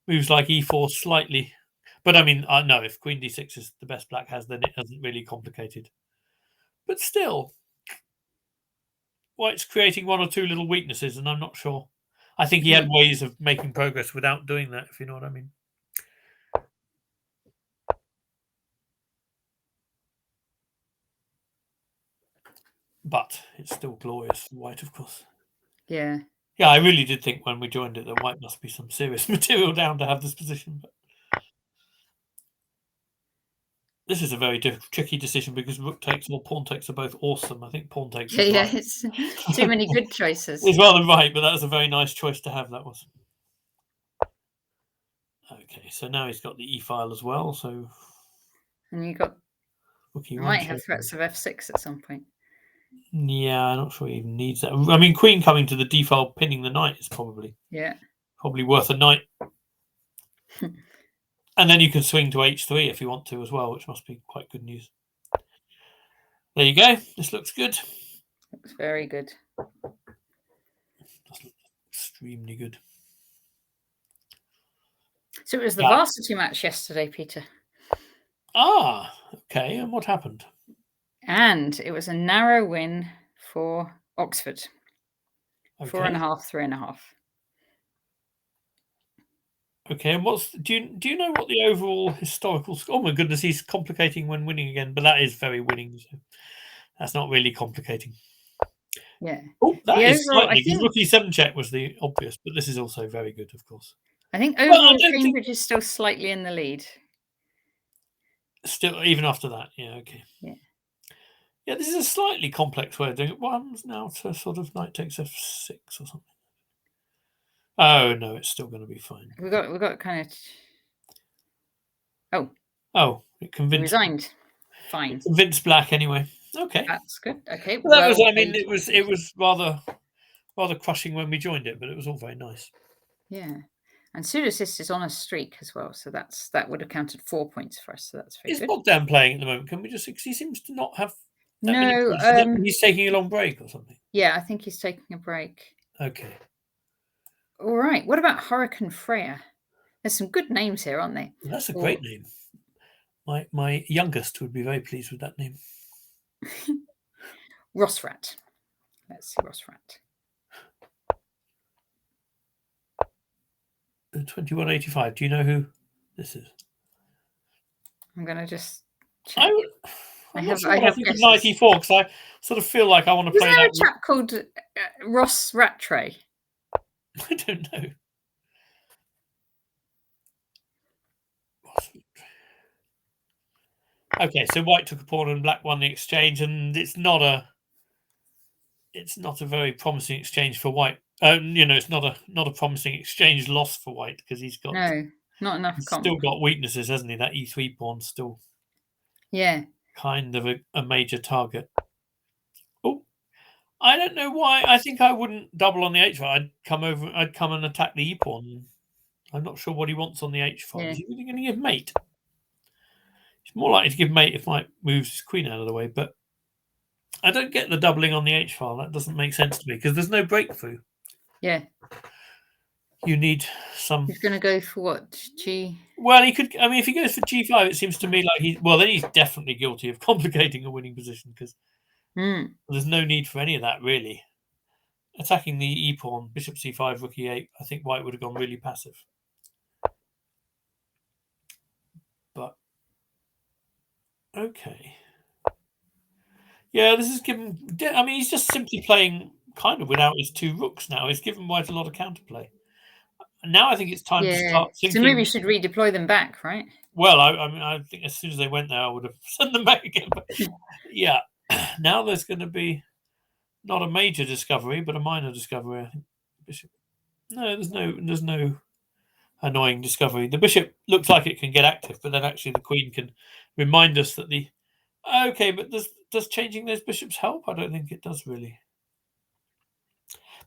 moves like e4 slightly. But I mean, no, if queen d6 is the best black has, then it hasn't really complicated. But still, white's creating one or two little weaknesses, and I'm not sure. I think he had ways of making progress without doing that, if you know what I mean. But it's still glorious for white, of course. Yeah. Yeah, I really did think when we joined it that white must be some serious material down to have this position. But this is a very tricky decision because rook takes or pawn takes are both awesome. I think pawn takes. Yeah, right. It's too many good choices. It's rather right, but that was a very nice choice to have. That was. Okay, so now he's got the e file as well. So. And you got. You might have threats of f6 at some point. Yeah, I'm not sure he even needs that. I mean, queen coming to the d file, pinning the knight is probably worth a knight. And then you can swing to h3 if you want to as well, which must be quite good news. There you go. This looks good. Looks very good. This looks extremely good. So it was the varsity match yesterday, Peter. Ah, okay. And what happened? And it was a narrow win for Oxford. Okay. 4.5, 3.5. Okay, and do you know what the overall historical score? Oh my goodness, he's complicating when winning again, but that is very winning. So that's not really complicating. Yeah. Oh, that is slightly. Because rook e7 check was the obvious, but this is also very good, of course. I think overall Cambridge is still slightly in the lead. Still, even after that, yeah, okay. Yeah. Yeah, this is a slightly complex way of doing it. One's now to sort of knight takes f6 or something. Oh no, it's still going to be fine. We got kind of. Oh, it convinced. Resigned. Fine. It convinced black anyway. Okay. That's good. Okay. Well, that was. I mean, it was rather crushing when we joined it, but it was all very nice. Yeah. And pseudocyst is on a streak as well, so that would have counted 4 points for us. So that's very good. Is Bogdan playing at the moment? Can we just? He seems to not have. No, he's taking a long break or something. Yeah, I think he's taking a break. Okay. All right. What about Hurricane Freya? There's some good names here, aren't there? That's a great name. My youngest would be very pleased with that name. Rossrat. Let's see Rossrat. 2185. Do you know who this is? I'm going to just check. I have 94 because I sort of feel like I want to play that. Is there a chap called Ross Rattray? I don't know. Okay, so white took a pawn and black won the exchange, and it's not a very promising exchange for white. It's not a promising exchange loss for white because he's not enough still comp. got weaknesses, hasn't he? That e3 pawn's still kind of a major target. Oh, I don't know why. I think I wouldn't double on the h file. I'd come and attack the e pawn. I'm not sure what he wants on the h file. Is he really going to give mate? He's more likely to give mate if white moves his queen out of the way, but I don't get the doubling on the h file. That doesn't make sense to me because there's no breakthrough. Yeah. You need some. He's going to go for what? G. Well, he could. I mean, if he goes for g5, it seems to me like then he's definitely guilty of complicating a winning position because there's no need for any of that really. Attacking the e pawn, bishop c5, rook e8. I think white would have gone really passive. But okay. Yeah, this is given. I mean, he's just simply playing kind of without his two rooks now. He's given white a lot of counterplay. And now I think it's time to start thinking. So maybe you should redeploy them back, right? Well, I mean, I think as soon as they went there, I would have sent them back again. But yeah, now there's going to be not a major discovery, but a minor discovery. I think bishop. No, there's no annoying discovery. The bishop looks like it can get active, but then actually the queen can remind us that the. Okay, but does changing those bishops help? I don't think it does really.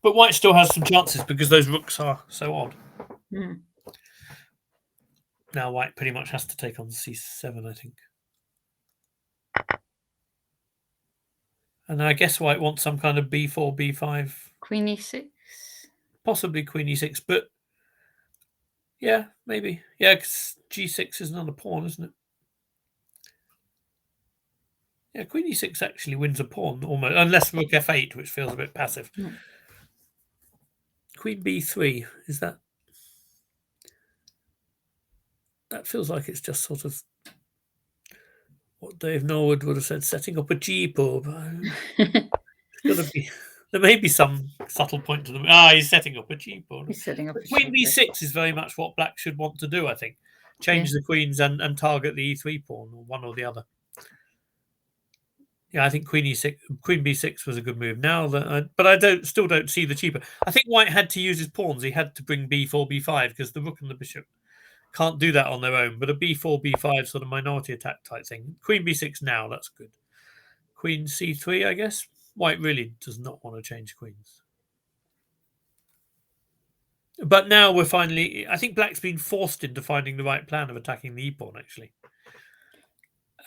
But white still has some chances because those rooks are so odd. Now white pretty much has to take on c7, I think. And I guess white wants some kind of b4, b5. Queen e6? Possibly queen e6, but yeah, maybe. Yeah, because g6 is another pawn, isn't it? Yeah, queen e6 actually wins a pawn almost, unless rook f8, which feels a bit passive. Queen b3, is that? That feels like it's just sort of what Dave Norwood would have said, setting up a G pub. It's got to be. There may be some subtle point to them. He's setting up a G pub. He's setting up. Queen b6 is very much what black should want to do, I think. Change the queens and target the e3 pawn, or one or the other. Yeah, I think queen b6 was a good move. Now that, but I still don't see the cheaper. I think white had to use his pawns. He had to bring b4, b5 because the rook and the bishop can't do that on their own. But a b4, b5 sort of minority attack type thing. Queen b6 now, that's good. Queen c3, I guess. White really does not want to change queens. But now we're finally. I think black's been forced into finding the right plan of attacking the e pawn actually.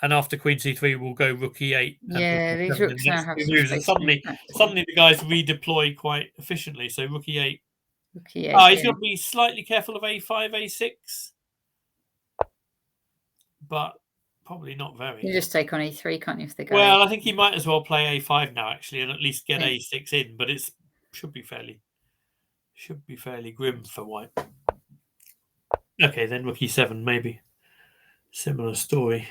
And after queen c3, we'll go rook e8. Yeah, these rooks now have some moves, and suddenly the guys redeploy quite efficiently. So rook e8. Rook e8. He's got to be slightly careful of a5, a6, but probably not very. You just take on e3, can't you? If they go. Well, I think he might as well play a5 now actually, and at least get a6 in. But it should be fairly grim for white. Okay, then rook e7 maybe. Similar story.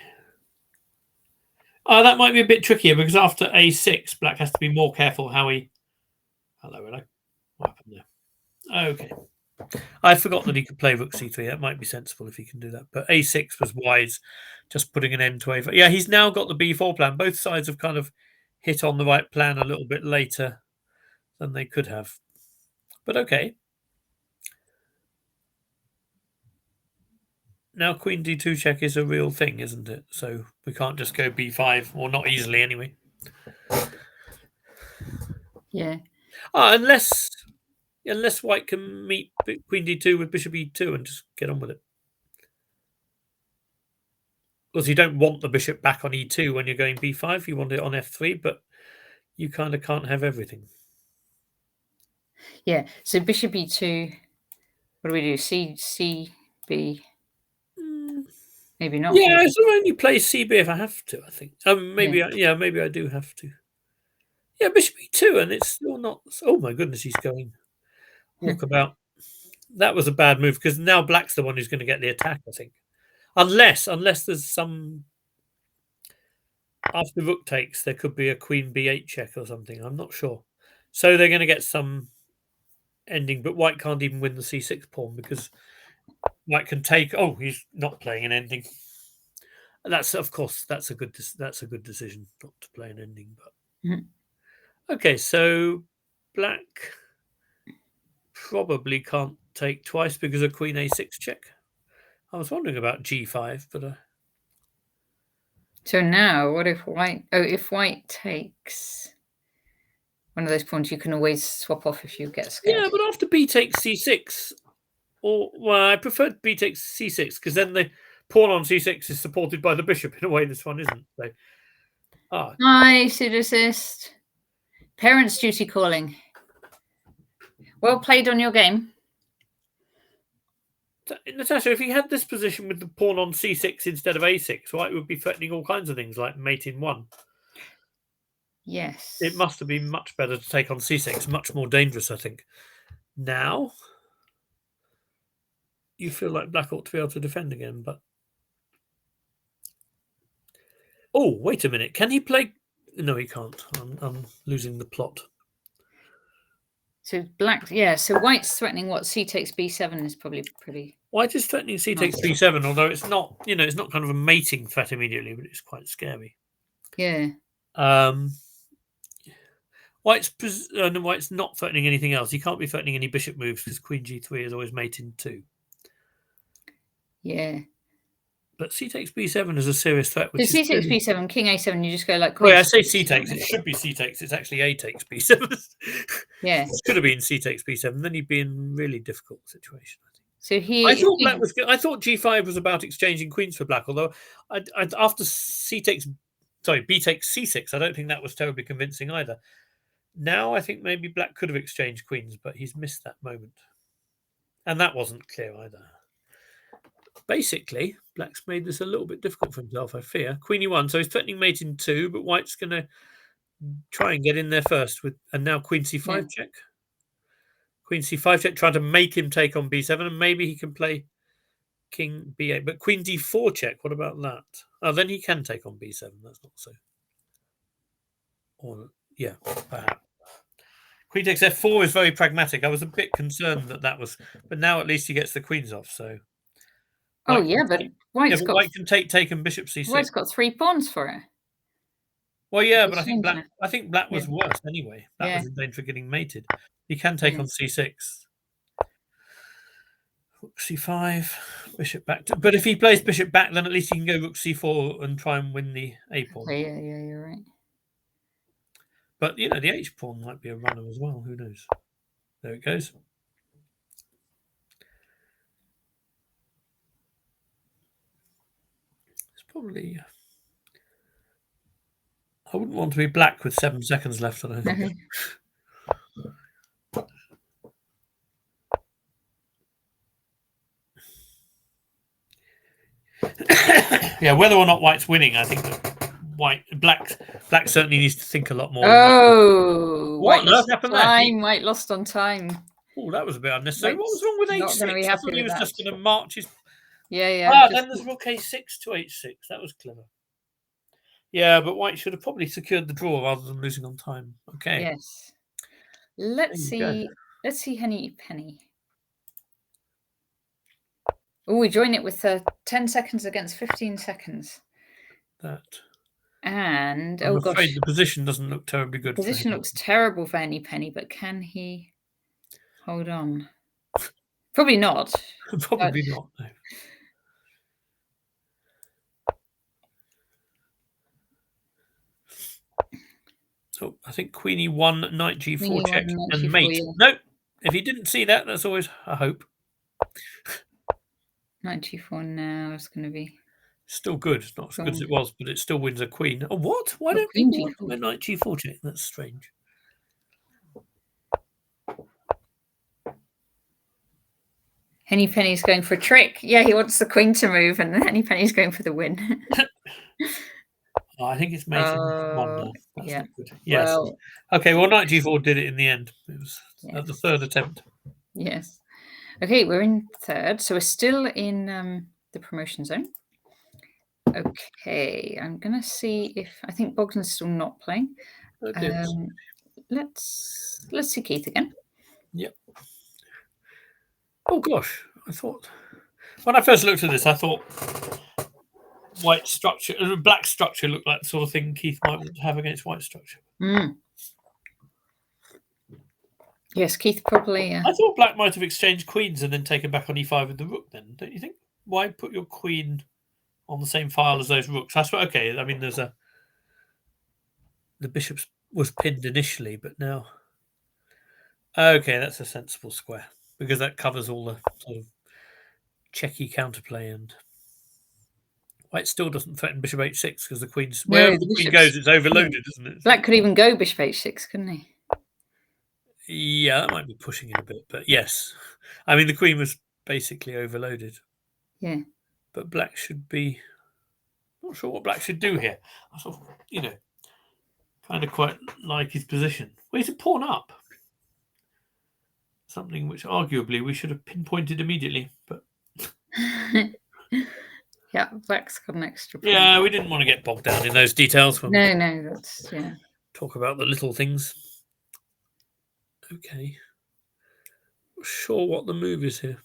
That might be a bit trickier because after a6, black has to be more careful how he. Hello. What happened there? Okay. I forgot that he could play rook c3. That might be sensible if he can do that. But a6 was wise, just putting an end to a5. Yeah, he's now got the b4 plan. Both sides have kind of hit on the right plan a little bit later than they could have. But okay. Now queen d2 check is a real thing, isn't it? So we can't just go b5, or not easily anyway. Yeah. Unless white can meet queen d2 with bishop e2 and just get on with it. Because you don't want the bishop back on e2 when you're going b5. You want it on f3, but you kind of can't have everything. Yeah. So bishop e2. What do we do? C, B. Maybe not. Yeah, I sort of only play CB if I have to, I think. Maybe I do have to. Yeah, bishop e2, and it's still not. Oh my goodness, he's going walkabout. That was a bad move because now black's the one who's going to get the attack, I think. Unless there's some. After rook takes, there could be a queen b8 check or something. I'm not sure. So they're going to get some ending, but white can't even win the c6 pawn because white can take. Oh, he's not playing an ending. That's of course that's a good decision not to play an ending. But Mhm. okay, so black probably can't take twice because of queen a6 check. I was wondering about g5, but So now, what if white? Oh, if white takes one of those pawns, you can always swap off if you get scared. yeah, but after b takes c6, or well, I preferred b takes c6 because then the pawn on c6 is supported by the bishop in a way this one isn't. So, Hi, pseudocist. Parents' duty calling. Well played on your game. Natasha, if he had this position with the pawn on c6 instead of a6, white would be threatening all kinds of things like mate in 1. Yes. It must have been much better to take on c6, much more dangerous, I think. Now, you feel like black ought to be able to defend again, but... Oh, wait a minute. Can he play... No, he can't. I'm losing the plot. So black, yeah, so white's threatening what? C takes b7 is probably pretty... White is threatening c takes b7, although it's not, it's not kind of a mating threat immediately, but it's quite scary. Yeah. White's not threatening anything else. He can't be threatening any bishop moves because queen g3 is always mate in 2. Yeah. But c takes b7 is a serious threat. So c takes b7, king a7, you just go like... Well, I say c takes. It should be c takes. It's actually a takes b7. Yeah. It should have been c takes b7. Then he'd be in a really difficult situation, I think. So I thought g5 was about exchanging queens for black, although after b takes c6, I don't think that was terribly convincing either. Now I think maybe black could have exchanged queens, but he's missed that moment. And that wasn't clear either. Basically, black's made this a little bit difficult for himself, I fear. Queen e1, so he's threatening mate in 2, but white's going to try and get in there first. And now queen c5 check. Queen c5 check, trying to make him take on b7, and maybe he can play king b8. But queen d4 check, what about that? Oh, then he can take on b7. That's not so... Or, yeah, perhaps. Queen takes f4 is very pragmatic. I was a bit concerned that was... But now at least he gets the queens off, so... Oh, yeah, but white can take and bishop c6. White's got 3 pawns for it. Well, yeah, but I think black was worse anyway. Black was in danger of getting mated. He can take on c6. Rook c5, bishop back. But if he plays bishop back, then at least he can go rook c4 and try and win the a pawn. Okay, yeah, you're right. But, the h pawn might be a runner as well. Who knows? There it goes. It's probably... I wouldn't want to be black with 7 seconds left, I don't think. Yeah, whether or not white's winning, I think black certainly needs to think a lot more. Oh, what on earth happened there? White lost on time. Oh, that was a bit unnecessary. What was wrong with h6? I thought he was just going to march his... Yeah. Then there's rook a6 to h6. That was clever. Yeah, but white should have probably secured the draw rather than losing on time. Okay. Yes. Let's see Henny Penny. Oh, we join it with 10 seconds against 15 seconds. And I'm afraid the position doesn't look terribly good. The position looks terrible for Henny Penny, but can he hold on? Probably not. Probably not. No. So I think queen e1, knight g4 check, and mate. No, if he didn't see that, that's always a hope. Knight g4 now is going to be still good. It's not as good as it was, but it still wins a queen. Oh, what? Why don't people want a knight g4 check? That's strange. Henny Penny's going for a trick. Yeah, he wants the queen to move, and Henny Penny's going for the win. I think it's mate in 1 now. That's yeah. Good. Yes. Well, okay, well, knight g4 did it in the end. It was the 3rd attempt. Yes. Okay, we're in 3rd, so we're still in the promotion zone. Okay, I'm going to see if... I think Bogdan's still not playing. Let's see Keith again. Yep. Oh, gosh. I thought... When I first looked at this, I thought... white structure, black structure looked like the sort of thing Keith might want to have against white structure. Yes, Keith probably. I thought black might have exchanged queens and then taken back on e5 with the rook. Then, don't you think? Why put your queen on the same file as those rooks? I suppose. Okay, I mean, the bishop was pinned initially, but now. Okay, that's a sensible square because that covers all the sort of checky counterplay, and white still doesn't threaten bishop h6 because the queen's wherever the queen goes, it's overloaded, isn't it? Black could even go bishop h6, couldn't he? Yeah, that might be pushing it a bit, but yes, I mean the queen was basically overloaded. Yeah, but black should be. Not sure what black should do here. I sort of, kind of quite like his position. Well, he's a pawn up. Something which arguably we should have pinpointed immediately, but yeah, black's got an extra point. Yeah, we didn't want to get bogged down in those details. No, that's talk about the little things. Okay, not sure what the move is here.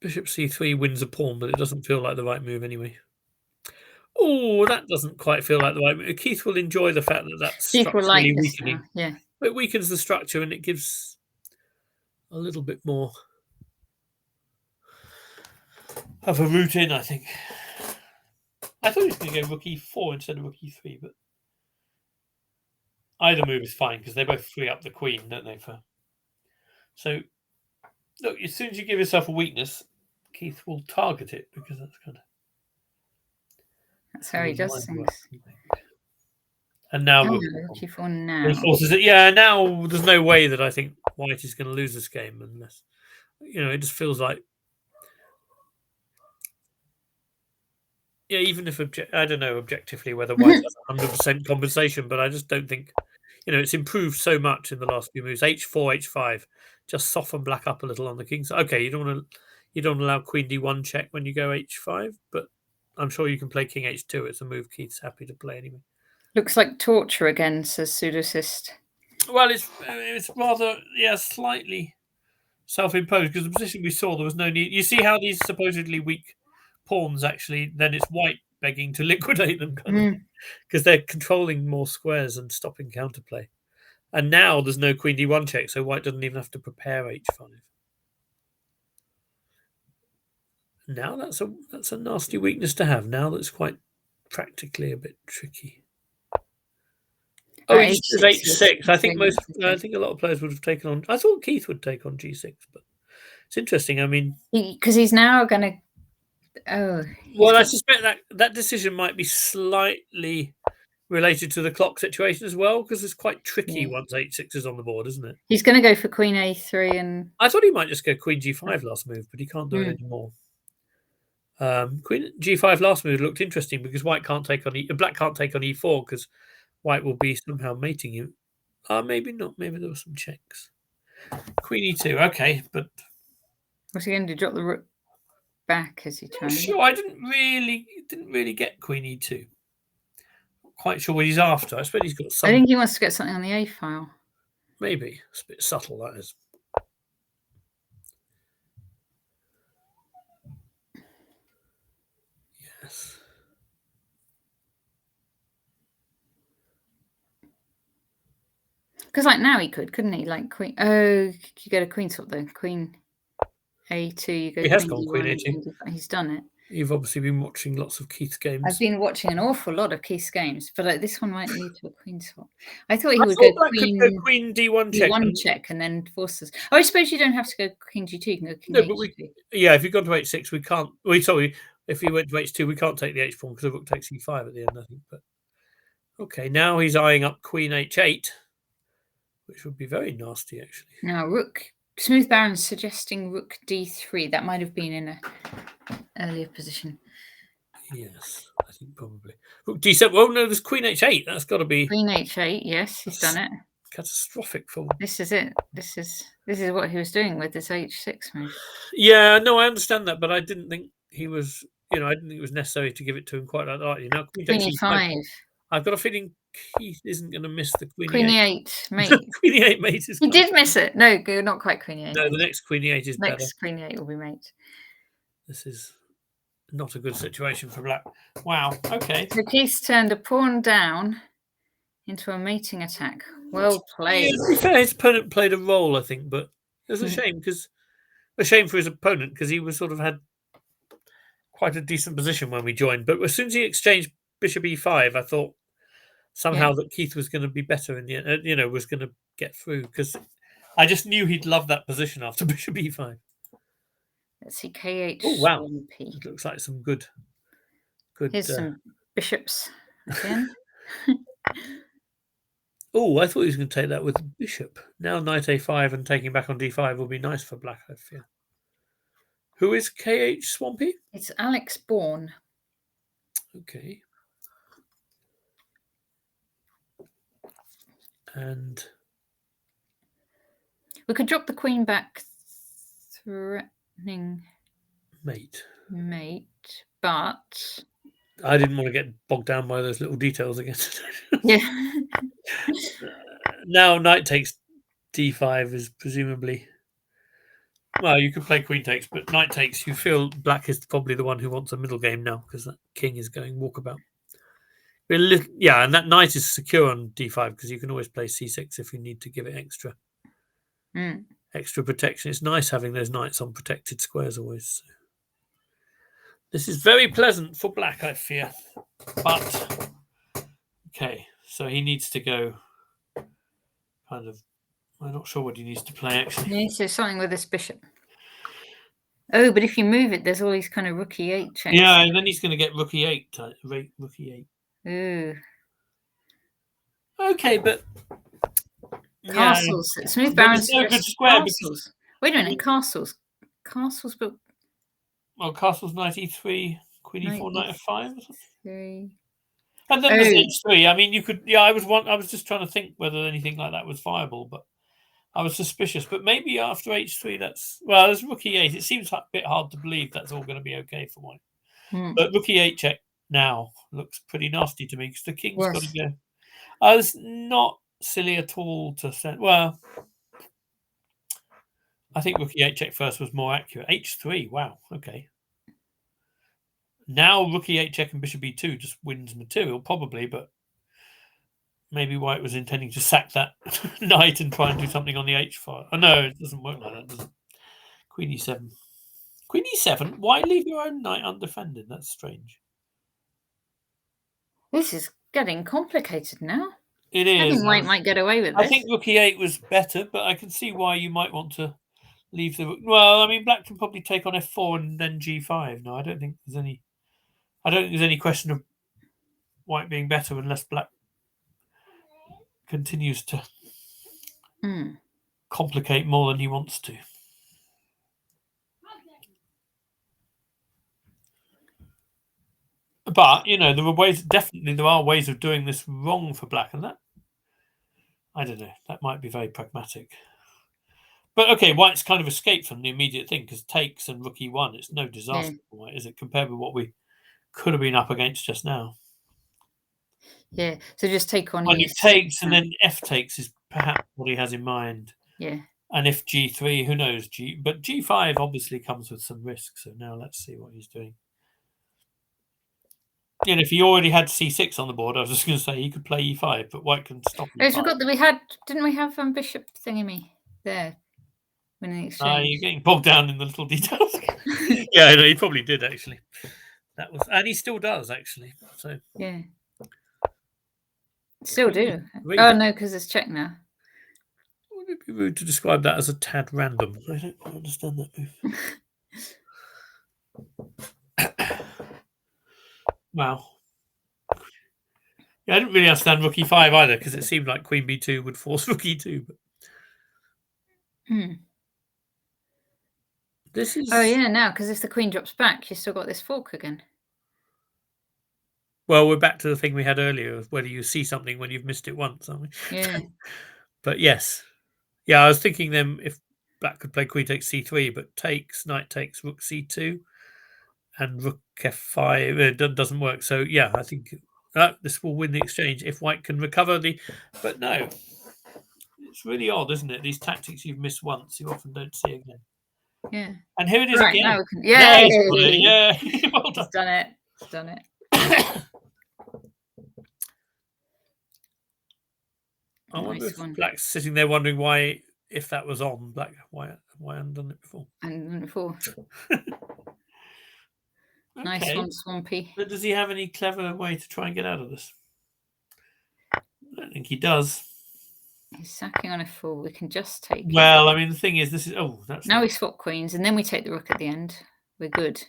Bishop c3 wins a pawn, but it doesn't feel like the right move anyway. Oh, that doesn't quite feel like the right move. Keith will enjoy the fact that that's structurally weakening. Yeah, it weakens the structure and it gives a little bit more of a route in, I think. I thought he was going to go rook e4 instead of rook e3, but either move is fine because they both free up the queen, don't they? So, look, as soon as you give yourself a weakness, Keith will target it because that's how he does things. And now rook e4 now. Reinforces it. Yeah, now there's no way that I think white is going to lose this game unless it just feels like. Yeah, even if I don't know objectively whether white has 100% compensation, but I just don't think, it's improved so much in the last few moves. h4, h5, just soften black up a little on the king side. Okay, you don't allow queen d1 check when you go h5, but I'm sure you can play king h2. It's a move Keith's happy to play anyway. Looks like torture again, says Pseudocist. Well, it's rather slightly self-imposed because the position we saw there was no need. You see how these supposedly weak pawns actually, then it's white begging to liquidate them because they're controlling more squares and stopping counterplay. And now there's no queen d1 check, so white doesn't even have to prepare h5. Now that's a nasty weakness to have. Now that's quite practically a bit tricky. Oh, h6. I think a lot of players would have taken on. I thought Keith would take on g6, but it's interesting. I mean, because he's now going to. I suspect that decision might be slightly related to the clock situation as well, because it's quite tricky once h6 is on the board, isn't it? He's going to go for queen a3, and I thought he might just go queen g5 last move, but he can't do it anymore. Queen g5 last move looked interesting because black can't take on e4 because white will be somehow mating you. Maybe not. Maybe there were some checks. Queen e2. Okay, but what's he going to do? Drop the rook back as he tries? Sure, I didn't really get queen e2. Not quite sure what he's after. I suppose he's got some. I think he wants to get something on the a file. Maybe it's a bit subtle. That is. Yes. Because now he couldn't he? Like queen. Oh, you get a queen swap though. Queen a2. You go. He has gone queen a2. He's done it. You've obviously been watching lots of Keith's games. I've been watching an awful lot of Keith's games, but this one might lead to a queen swap. I thought he would go queen d1 check and then force us. Oh, I suppose you don't have to go king g2. You can go king h2. If you've gone to h6, we can't. If you went to h2, we can't take the h pawn because the rook takes e5 at the end, I think. But okay, now he's eyeing up queen h8, which would be very nasty, actually. Now rook. Smooth Baron suggesting rook d3. That might have been in an earlier position. Yes, I think probably. Rook d7. Oh no, there's queen h8. That's got to be queen h8. Yes, he's done it. Catastrophic for. This is it. This is what he was doing with this h6 move. Yeah, no, I understand that, but I didn't think he was. I didn't think it was necessary to give it to him quite like that. Now queen e5. I've got a feeling Keith isn't going to miss the queen e8 mate. Queen e8 mate is. He did miss it. No, not quite queen e8. No, the next queen e8 is better. Next queen e8 will be mate. This is not a good situation for black. Wow. Okay. So Keith's turned a pawn down into a mating attack. Well played. Yeah, to be fair, his opponent played a role, I think, but it was a shame for his opponent because he was sort of had quite a decent position when we joined. But as soon as he exchanged bishop e5, I thought somehow that Keith was going to be better in the end, was going to get through because I just knew he'd love that position after bishop e5. Let's see, kh. Oh wow, Swampy. it looks like some good. Here's some bishops again. Oh, I thought he was going to take that with the bishop. Now knight a5 and taking back on d5 will be nice for black, I fear. Who is KH Swampy? It's Alex Bourne. Okay. And we could drop the queen back, threatening mate, but I didn't want to get bogged down by those little details again. Yeah. Now knight takes d5 is presumably. Well, you could play queen takes, but knight takes. You feel black is probably the one who wants a middle game now because that king is going walkabout. Yeah, and that knight is secure on d5 because you can always play c6 if you need to give it extra protection. It's nice having those knights on protected squares always. So. This is very pleasant for black, I fear. But okay, so he needs to go kind of. I'm not sure what he needs to play actually. He needs to do something with this bishop. Oh, but if you move it, there's all these kind of rook e8 checks. Yeah, and then he's going to get rook e8. Rook e8. Ooh. Okay, but castles. Yeah. Smooth barons. No good square castles. Wait a minute, castles. Castles, but well, castles knight e3, queen e4, knight f5. And then there's h3. I mean, you could. Yeah, I was just trying to think whether anything like that was viable, but I was suspicious. But maybe after h3, there's rook e8. It seems a bit hard to believe that's all going to be okay for white. But rook e8 check now looks pretty nasty to me because the king's got to go. I was not silly at all to send. Well, I think rook e8 check first was more accurate. h3. Wow. Okay. Now rook e8 check and bishop e2 just wins material probably, but maybe white was intending to sack that knight and try and do something on the h file. Oh no, it doesn't work like that, does it? Queen e7. Queen e7? Why leave your own knight undefended? That's strange. This is getting complicated now. It is. I think white might get away with this. I think rook e8 was better, but I can see why you might want to leave the rook. Well, I mean, black can probably take on f4 and then g5. No, I don't think there's any question of white being better unless black continues to complicate more than he wants to. But there are ways of doing this wrong for black, and that I don't know. That might be very pragmatic. But okay, white's kind of escaped from the immediate thing because takes and rook e1. It's no disaster for white, is it? Compared with what we could have been up against just now. Yeah, so just take on. When you takes and then f takes is perhaps what he has in mind. Yeah. And if g3, who knows? But g5 obviously comes with some risk. So now let's see what he's doing. If he already had c6 on the board, I was just going to say he could play e5, but white can stop. I forgot that didn't we have bishop thingamy there? When you're getting bogged down in the little details. Yeah, no, he probably did actually. And he still does actually. So yeah. Still do. Oh no, because it's check now. Would it be rude to describe that as a tad random? I don't understand that move. Wow. Yeah, I didn't really understand rook e5 either because it seemed like queen b2 would force rook e2. But... This is. Oh yeah, now because if the queen drops back, you still got this fork again. Well, we're back to the thing we had earlier of whether you see something when you've missed it once, aren't we? Yeah. But yes. Yeah, I was thinking then if black could play queen takes c3, but takes, knight takes, rook c2, and rook f5, it doesn't work. So yeah, I think this will win the exchange if white can recover But no. It's really odd, isn't it? These tactics you've missed once, you often don't see again. Yeah. And here it is again. Now we can... Yeah. Yeah. Well water. It's done it. It's done it. I wonder Nice if one. Black's sitting there wondering why, if that was on, Black, why I hadn't done it before. And before. Nice Okay. one, Swampy. But does he have any clever way to try and get out of this? I don't think he does. He's sacking on f4. We can just take it. Well, I mean, the thing is, this is that's now we swap queens, and then we take the rook at the end. We're good.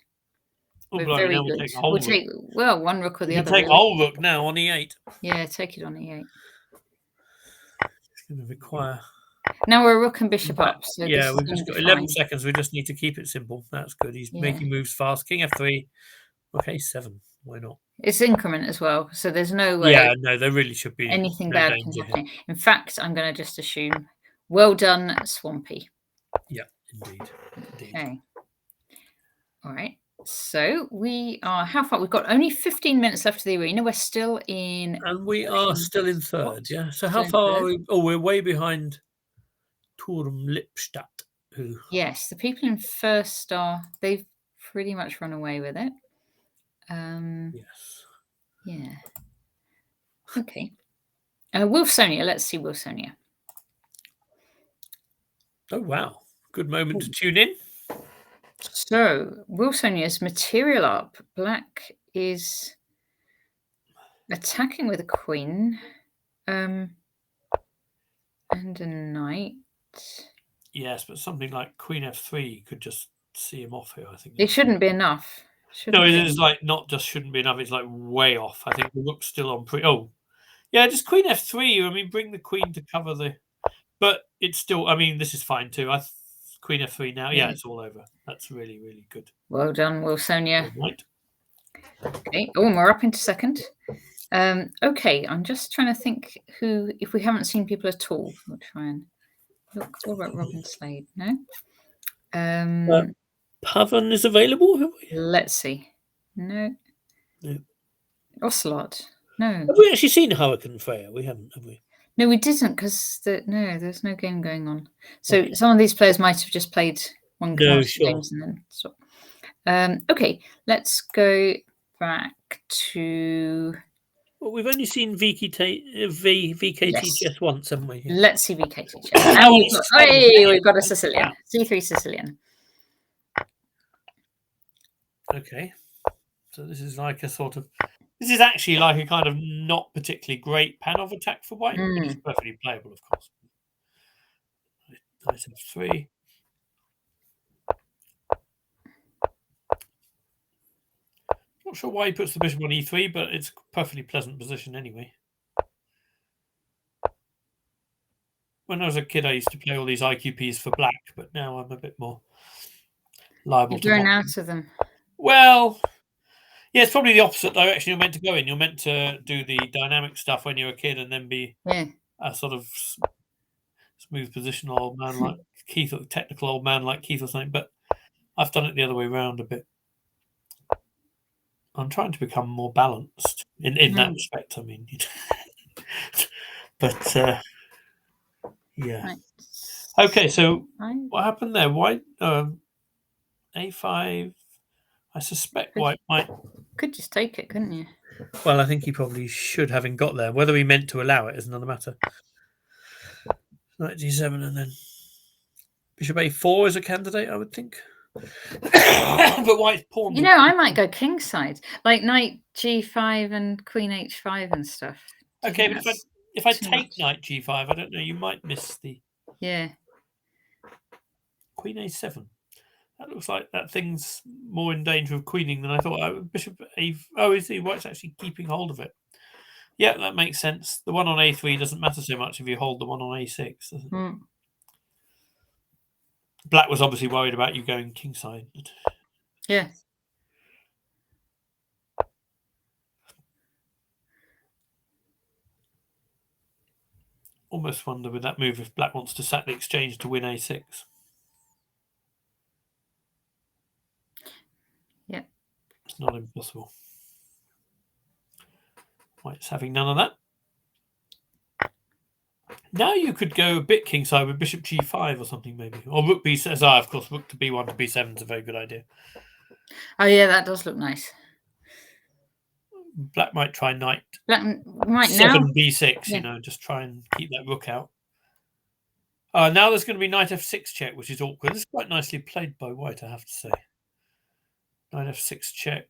We're blimey, very now we good. take a whole We'll rook. take one rook or the You other. can take really. a whole rook now on e8. Yeah, take it on e8. It's going to require. Now we're rook and bishop up. So yeah, this we've is just got fine. 11 seconds. We just need to keep it simple. That's good. He's making moves fast. King f3. Okay, 7. Why not? It's increment as well, so there's no way. Yeah, no, there really should be anything no bad danger can happen. In fact, I'm going to just assume, well done, Swampy. Yeah, indeed. Okay. All right. So we are how far? We've got only 15 minutes left of the arena. We're still in. And we are still in third, yeah. So how Still far in are we? Oh, we're way behind Turm Lippstadt, who. Yes, the people in first they've pretty much run away with it. Yes. Yeah. Okay. Wilsonia. Let's see Wilsonia. Oh, wow. Good moment to tune in. So, Wilsonia's material up. Black is attacking with a queen. And a knight. Yes, but something like Queen f3 could just see him off here, I think. It shouldn't be enough. No, it is like not just shouldn't be enough. It's like way off. I think the rook's still on yeah, just Queen f3. I mean, bring the queen to cover the. But it's still. I mean, this is fine too. Queen f3 now. Yeah, it's all over. That's really, really good. Well done, Wilsonia. Right. Okay. Oh, and we're up into second. Okay, I'm just trying to think if we haven't seen people at all, we'll try and look. What about Robin Slade? No. Pavan is available. Have we? Let's see. No. Ocelot. No. Have we actually seen Hurricane Freya? We haven't, have we? No, we didn't because there's no game going on. So some of these players might have just played one games and then stop. Okay, let's go back to. Well, we've only seen VKT chess once, haven't we? Yeah. Let's see VKT chess. We've got a Sicilian. C3 Sicilian. Okay. So this is like a sort of. This is actually like a kind of not particularly great Panov attack for white, but it's perfectly playable, of course. Knight f3. Not sure why he puts the bishop on e3, but it's a perfectly pleasant position anyway. When I was a kid, I used to play all these IQPs for black, but now I'm a bit more liable to. You've grown out of them. Well, yeah, it's probably the opposite direction you're meant to go in. You're meant to do the dynamic stuff when you're a kid and then be a sort of smooth positional old man like Keith, or technical old man like Keith or something. But I've done it the other way around a bit. I'm trying to become more balanced in that respect. I mean, but yeah. Right. Okay, so what happened there? White a5. I suspect white might. Could just take it, couldn't you? Well, I think he probably should, having got there. Whether he meant to allow it is another matter. Knight g7 and then bishop a4 is a candidate, I would think. But white's pawn. You know, I might go kingside, like knight g5 and queen h5 and stuff. Okay, but if I take knight g5, I don't know. You might miss the. Yeah. Queen a7. That looks like that thing's more in danger of queening than I thought. Bishop a. Oh, is he? White's actually keeping hold of it. Yeah, that makes sense. The one on a3 doesn't matter so much if you hold the one on a6. Doesn't it? Black was obviously worried about you going kingside. Yeah. Almost wonder with that move if Black wants to sack the exchange to win a6. Yeah. It's not impossible. White's having none of that. Now you could go a bit kingside with bishop g5 or something maybe. Or rook b7. Of course, rook to b1 to b7 is a very good idea. Oh yeah, that does look nice. Black might try knight Black right now. 7b6. Yeah. You know, just try and keep that rook out. Now there's going to be knight f6 check, which is awkward. This is quite nicely played by white, I have to say. Knight f6 check.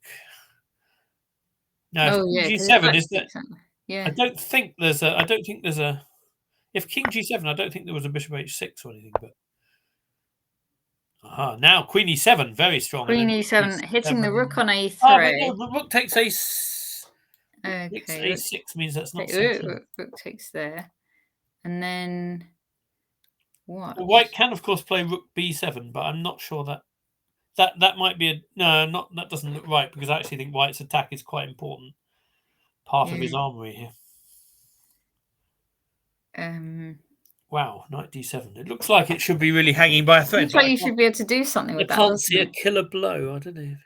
Now, Oh yeah, g7 is that. Yeah. I don't think there's a. If king g7, I don't think there was a bishop h6 or anything. But now queen e7, very strong. Queen e7, hitting the rook on a3. Oh, but no, the rook takes a. Okay. a6 means that's not so clear. Rook takes there, and then what? Well, white can, of course, play rook b7, but I'm not sure that might be a no. That doesn't look right, because I actually think white's attack is quite important part of his armory here. Wow, knight d7. It looks like it should be really hanging by a thread. Looks like you should be able to do something with that. I can't see a killer blow. I don't know.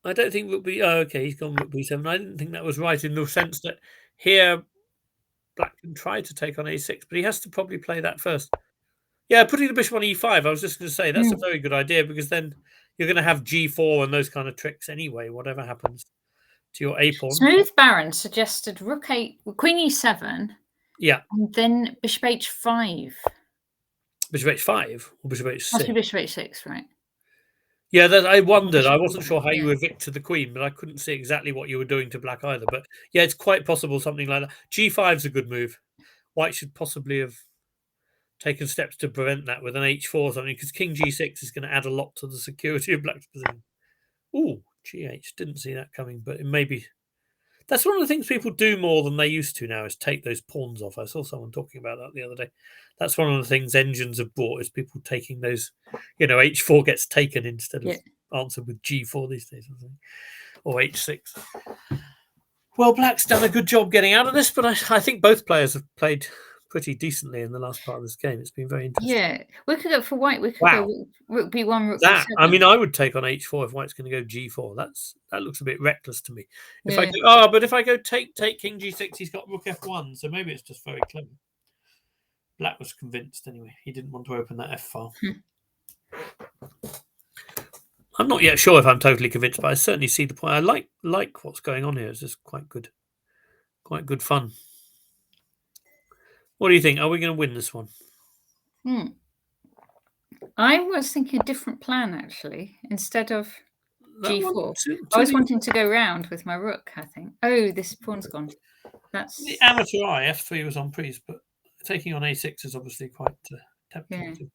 I don't think rook b. Oh, okay, he's gone rook b7. I didn't think that was right in the sense that here black can try to take on a6, but he has to probably play that first. Yeah, putting the bishop on e5. I was just going to say that's a very good idea, because then you're going to have g4 and those kind of tricks anyway. Whatever happens to your a pawn. Smooth Baron suggested rook 8, queen e7. Yeah. And then bishop h5. Bishop h5 or bishop h6? Must be bishop h6, right? Yeah, I wondered. I wasn't sure how you evicted the queen, but I couldn't see exactly what you were doing to black either. But yeah, it's quite possible something like that. g5 is a good move. White should possibly have taken steps to prevent that with an h4 or something, because king g6 is going to add a lot to the security of black's position. Ooh, gh. Didn't see that coming, but it may be. That's one of the things people do more than they used to now, is take those pawns off. I saw someone talking about that the other day. That's one of the things engines have brought, is people taking those, h4 gets taken instead of answered with g4 these days, or h6. Well, black's done a good job getting out of this, but I think both players have played pretty decently in the last part of this game. It's been very interesting. Yeah, we could go for white. We could go rook b1, rook that. b7. I mean, I would take on h4 if white's going to go g4. That looks a bit reckless to me. If I go, but if I go take king g6, he's got rook f1. So maybe it's just very clever. Black was convinced anyway. He didn't want to open that f file. I'm not yet sure if I'm totally convinced, but I certainly see the point. I like what's going on here. It's just quite good fun. What do you think? Are we going to win this one? I was thinking a different plan, actually. Instead of g4, I was wanting to go round with my rook, I think. Oh, this pawn's gone. That's the amateur eye. F3 was on priest, but taking on a6 is obviously quite tempting.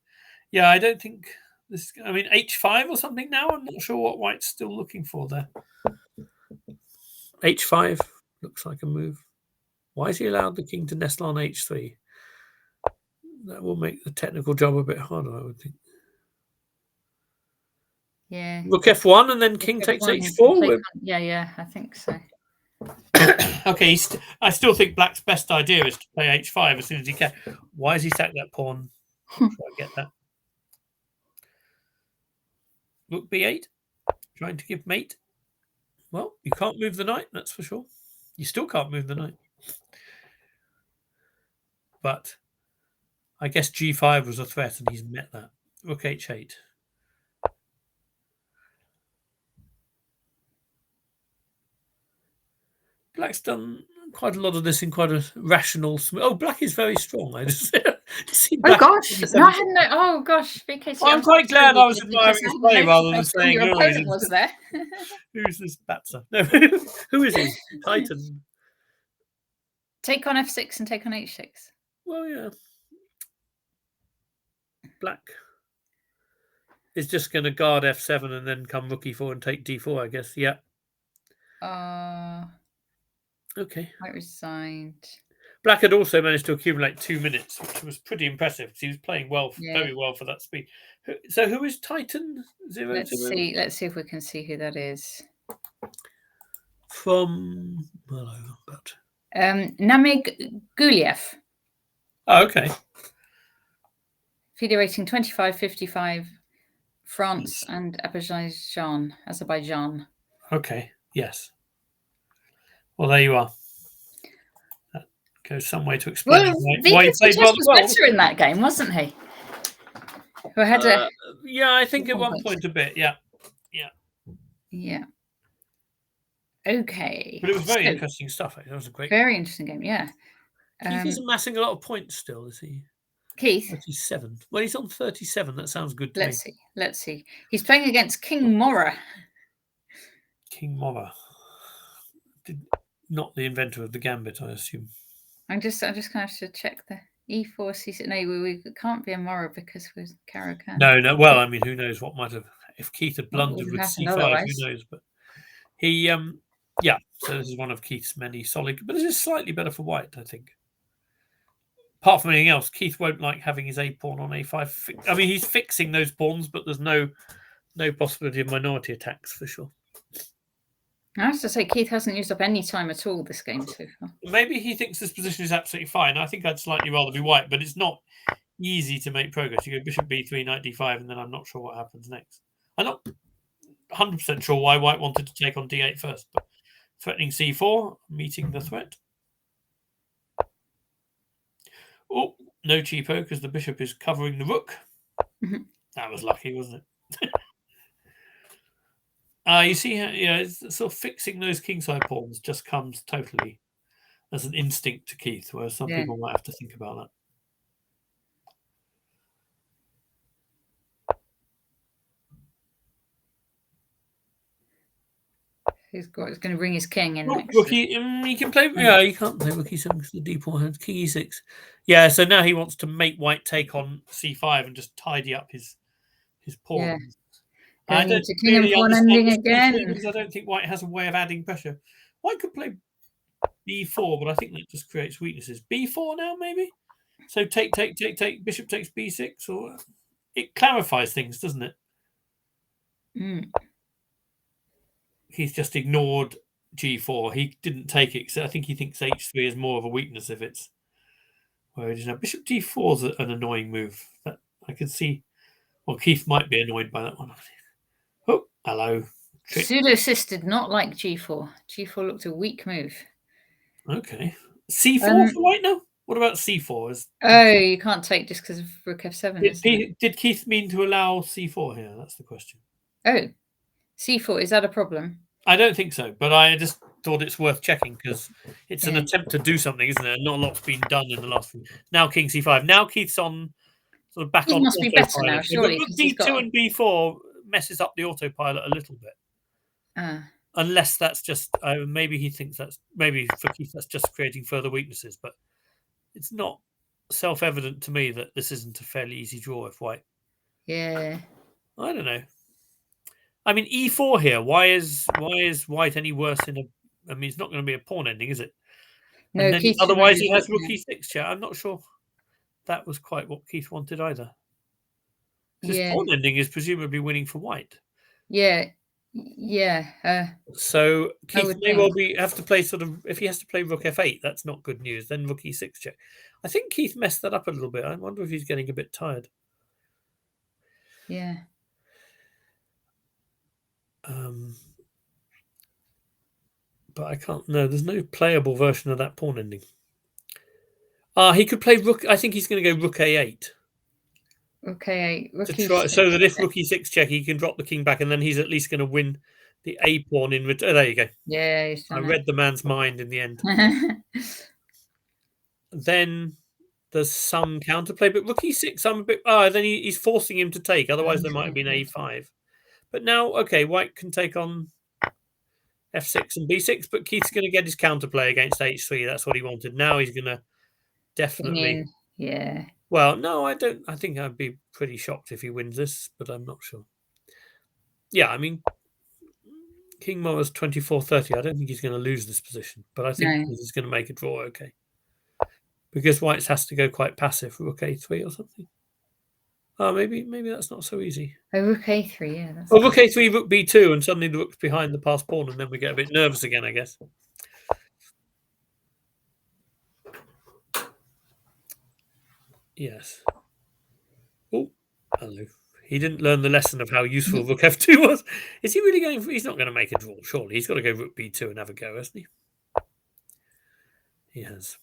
Yeah, I don't think this. I mean, h5 or something now. I'm not sure what white's still looking for there. h5 looks like a move. Why is he allowed the king to nestle on h3? That will make the technical job a bit harder, I would think. Yeah. Rook f1 and then king takes h4. Yeah, I think so. Okay, I still think black's best idea is to play h5 as soon as he can. Why has he sacked that pawn? Try to get that. Rook b8, trying to give mate. Well, you can't move the knight, that's for sure. You still can't move the knight. But I guess g5 was a threat, and he's met that. Rook h8. Black's done quite a lot of this in quite a rational. Oh, black is very strong. I just see. Oh gosh! No, I hadn't. Oh gosh, BKC. I'm quite glad I was admiring his play rather than saying your opponent was there. Who's this Batzer? No, who is he? Titan. Take on f6 and take on h6. Well, yeah. Black is just going to guard f7 and then come rook e4 and take d4, I guess. Yeah. Okay. White resigned. Black had also managed to accumulate 2 minutes, which was pretty impressive because he was playing well, very well for that speed. So who is Titan? Let's see if we can see who that is. From Namig Guliev. Oh, okay. FIDE rating 25-55. France and Azerbaijan. Okay. Yes. Well, there you are. That goes some way to explain why he played rather well. Better in that game, wasn't he? Who had a yeah, I think at one points. point a bit. Yeah. Yeah. Okay. But it was very So, interesting stuff. That was a great. very interesting game. Yeah. Keith is amassing a lot of points still, is he? Keith. 37. Well, he's on 37. That sounds good to me. Let's see. He's playing against King Mora. King Mora. Not the inventor of the gambit, I assume. I'm just going to have to check the E4 C6. No, we can't be a Mora because we're Caro-Kann. No. Well, I mean, who knows what might have, if Keith had blundered with C5, otherwise? who knows? But he, yeah. So this is one of Keith's many solid, but this is slightly better for white, I think. Apart from anything else, Keith won't like having his A pawn on A5. I mean, he's fixing those pawns, but there's no possibility of minority attacks for sure. I have to say, Keith hasn't used up any time at all this game so far. Maybe he thinks this position is absolutely fine. I think I'd slightly rather be white, but it's not easy to make progress. You go bishop b3, knight d5, and then I'm not sure what happens next. I'm not 100% sure why white wanted to take on d8 first, but threatening c4, meeting the threat. Oh, no cheapo because the bishop is covering the rook. That was lucky, wasn't it? You see how, it's sort of fixing those kingside pawns just comes totally as an instinct to Keith, whereas some people might have to think about that. He's going to bring his king in next. Rookie, he can play. Yeah, he can't play rookie 7 because the d pawn has king e6. Yeah, so now he wants to make white take on c5 and just tidy up his pawns. I don't really understand again because I don't think white has a way of adding pressure. White could play b4, but I think that just creates weaknesses. b4 now, maybe. So take. Bishop takes b6, or it clarifies things, doesn't it? He's just ignored g4. He didn't take it because I think he thinks h3 is more of a weakness if it's where it is now. Bishop d4 is an annoying move. That I can see. Well, Keith might be annoyed by that one. Oh, hello. Pseudo-Sis did not like g4. G4 looked a weak move. Okay. c4 for white now? What about c4? You can't take just because of rook f7. Did Keith mean to allow c4 here? That's the question. Oh, c4, is that a problem? I don't think so, but I just thought it's worth checking because it's an attempt to do something, isn't it? Not a lot's been done in the last few. Now king c5. Now Keith's on sort of back on. He must be better now, surely. b2 and b4 messes up the autopilot a little bit. Unless that's just maybe he thinks that's maybe for Keith that's just creating further weaknesses, but it's not self-evident to me that this isn't a fairly easy draw if white. Yeah. I don't know. I mean, e4 here. Why is white any worse in a? I mean, it's not going to be a pawn ending, is it? No. And then, otherwise, he has rook e6. Chat. I'm not sure that was quite what Keith wanted either. Because pawn ending is presumably winning for white. Yeah. So Keith may well have to play sort of. If he has to play rook f8, that's not good news. Then rook e6 check. I think Keith messed that up a little bit. I wonder if he's getting a bit tired. Yeah. But I can't. No, there's no playable version of that pawn ending. He could play rook. I think he's going to go rook a8. Rook a8. Rook e6, so that if rook e6 check, he can drop the king back, and then he's at least going to win the a pawn in return. There you go. Yeah, I read the man's mind in the end. Then there's some counterplay, but rook e6. I'm a bit. Then he's forcing him to take. Otherwise, there might have been a5. But now, okay, white can take on f6 and b6, but Keith's going to get his counterplay against h3. That's what he wanted. Now he's going to definitely. Yeah. Well, no, I don't. I think I'd be pretty shocked if he wins this, but I'm not sure. Yeah, I mean, King Mora's 24-30. I don't think he's going to lose this position, but I think he's going to make a draw okay. Because white's has to go quite passive, rook a3 or something. Maybe that's not so easy. Rook a3, yeah. Rook a3, rook b2, and suddenly the rook's behind the passed pawn, and then we get a bit nervous again, I guess. Yes. Oh, hello. He didn't learn the lesson of how useful rook f2 was. Is he really going for... He's not going to make a draw, surely. He's got to go rook b2 and have a go, hasn't he? He has.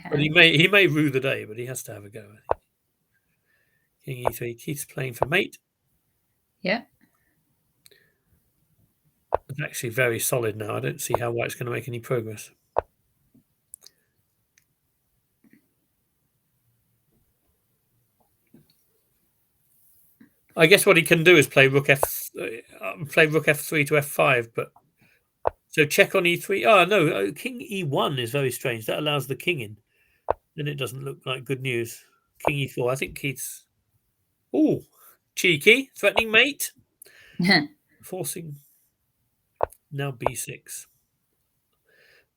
But he may rue the day, but he has to have a go, I think. King e3. Keith's playing for mate. Yeah. It's actually very solid now. I don't see how White's going to make any progress. I guess what he can do is play rook f3 to f5, but so check on e3. Oh no, king e1 is very strange. That allows the king in. Then it doesn't look like good news. King e4. I think Keith's cheeky, threatening mate, forcing now b6.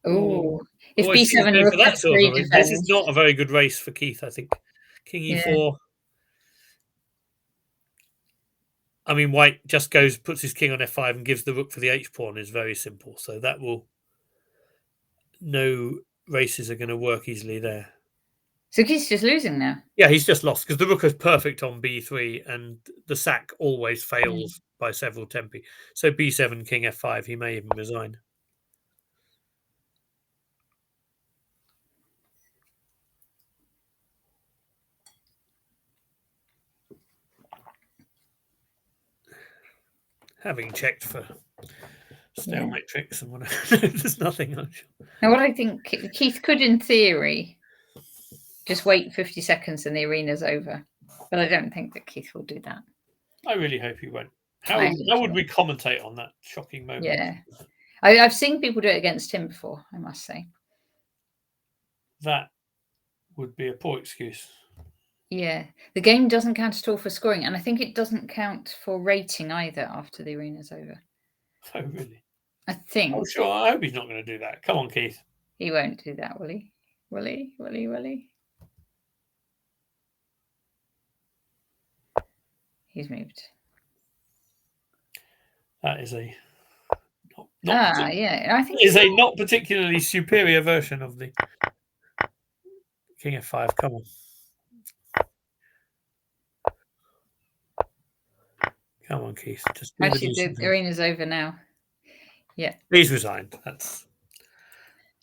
Oh, if I see he's b7 going rook for that sort f3 of. This is defends. not a very good race for Keith. I think king e4. I mean, White just puts his king on f5 and gives the rook for the h pawn is very simple. So that will, no races are going to work easily there. So Keith's just losing now. Yeah, he's just lost because the rook is perfect on b3 and the sack always fails by several tempi. So b7, king f5, he may even resign. Having checked for stalemate tricks and whatever, there's nothing. I'm sure. Now, what I think Keith could, in theory, just wait 50 seconds and the arena's over. But I don't think that Keith will do that. I really hope he won't. How would we commentate on that shocking moment? Yeah. I've seen people do it against him before, I must say. That would be a poor excuse. Yeah. The game doesn't count at all for scoring, and I think it doesn't count for rating either after the arena's over. Oh, really? I think. Oh, sure. I hope he's not going to do that. Come on, Keith. He won't do that, will he? Will he? Will he? Will he? He's moved. That is a I think is a not particularly superior version of the king f5. Come on. Come on, Keith. Just actually the arena's over now. Yeah. He's resigned. That's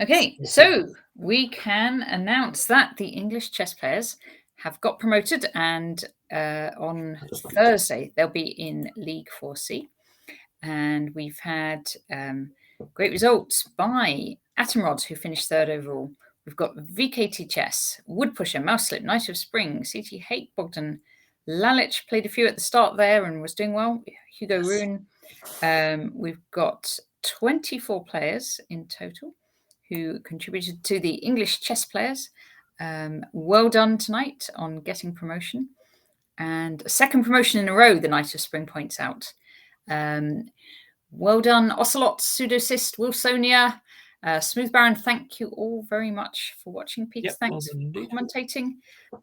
okay. So we can announce that the English chess players have got promoted, and on Thursday they'll be in League 4C. And we've had great results by Atomrod, who finished third overall. We've got VKT Chess, Woodpusher, Mouseslip, Knight of Spring, CT Hate, Bogdan Lalich played a few at the start there and was doing well. Hugo Rune. We've got 24 players in total who contributed to the English chess players. Well done tonight on getting promotion. And a second promotion in a row, the Knight of Spring points out. Well done, Ocelot, Pseudocyst, Wilsonia, Smooth Baron. Thank you all very much for watching. Peter, thanks for commentating.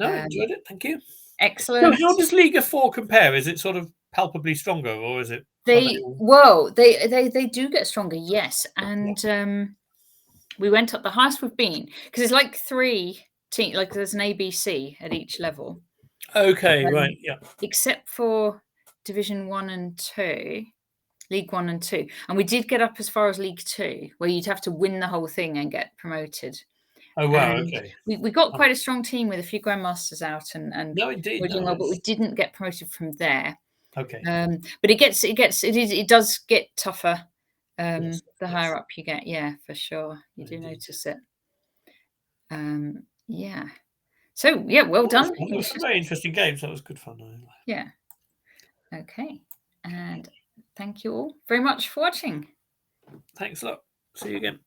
No, I enjoyed it. Thank you. Excellent. So how does Liga 4 compare? Is it sort of palpably stronger, or is it? They do get stronger, yes. And we went up the highest we've been, because it's like 3 teams, like there's an ABC at each level. Okay, right, yeah. Except for Division 1 and 2. League 1 and 2. And we did get up as far as League 2, where you'd have to win the whole thing and get promoted. Oh, wow, and okay. We got quite a strong team with a few grandmasters out, and no, indeed, we're doing well, but we didn't get promoted from there. Okay. But it does get tougher the higher up you get. Yeah, for sure. You do notice it. Yeah. So yeah, well done. It was a very interesting game. So it was good fun. Yeah. Okay. And thank you all very much for watching. Thanks a lot. See you again.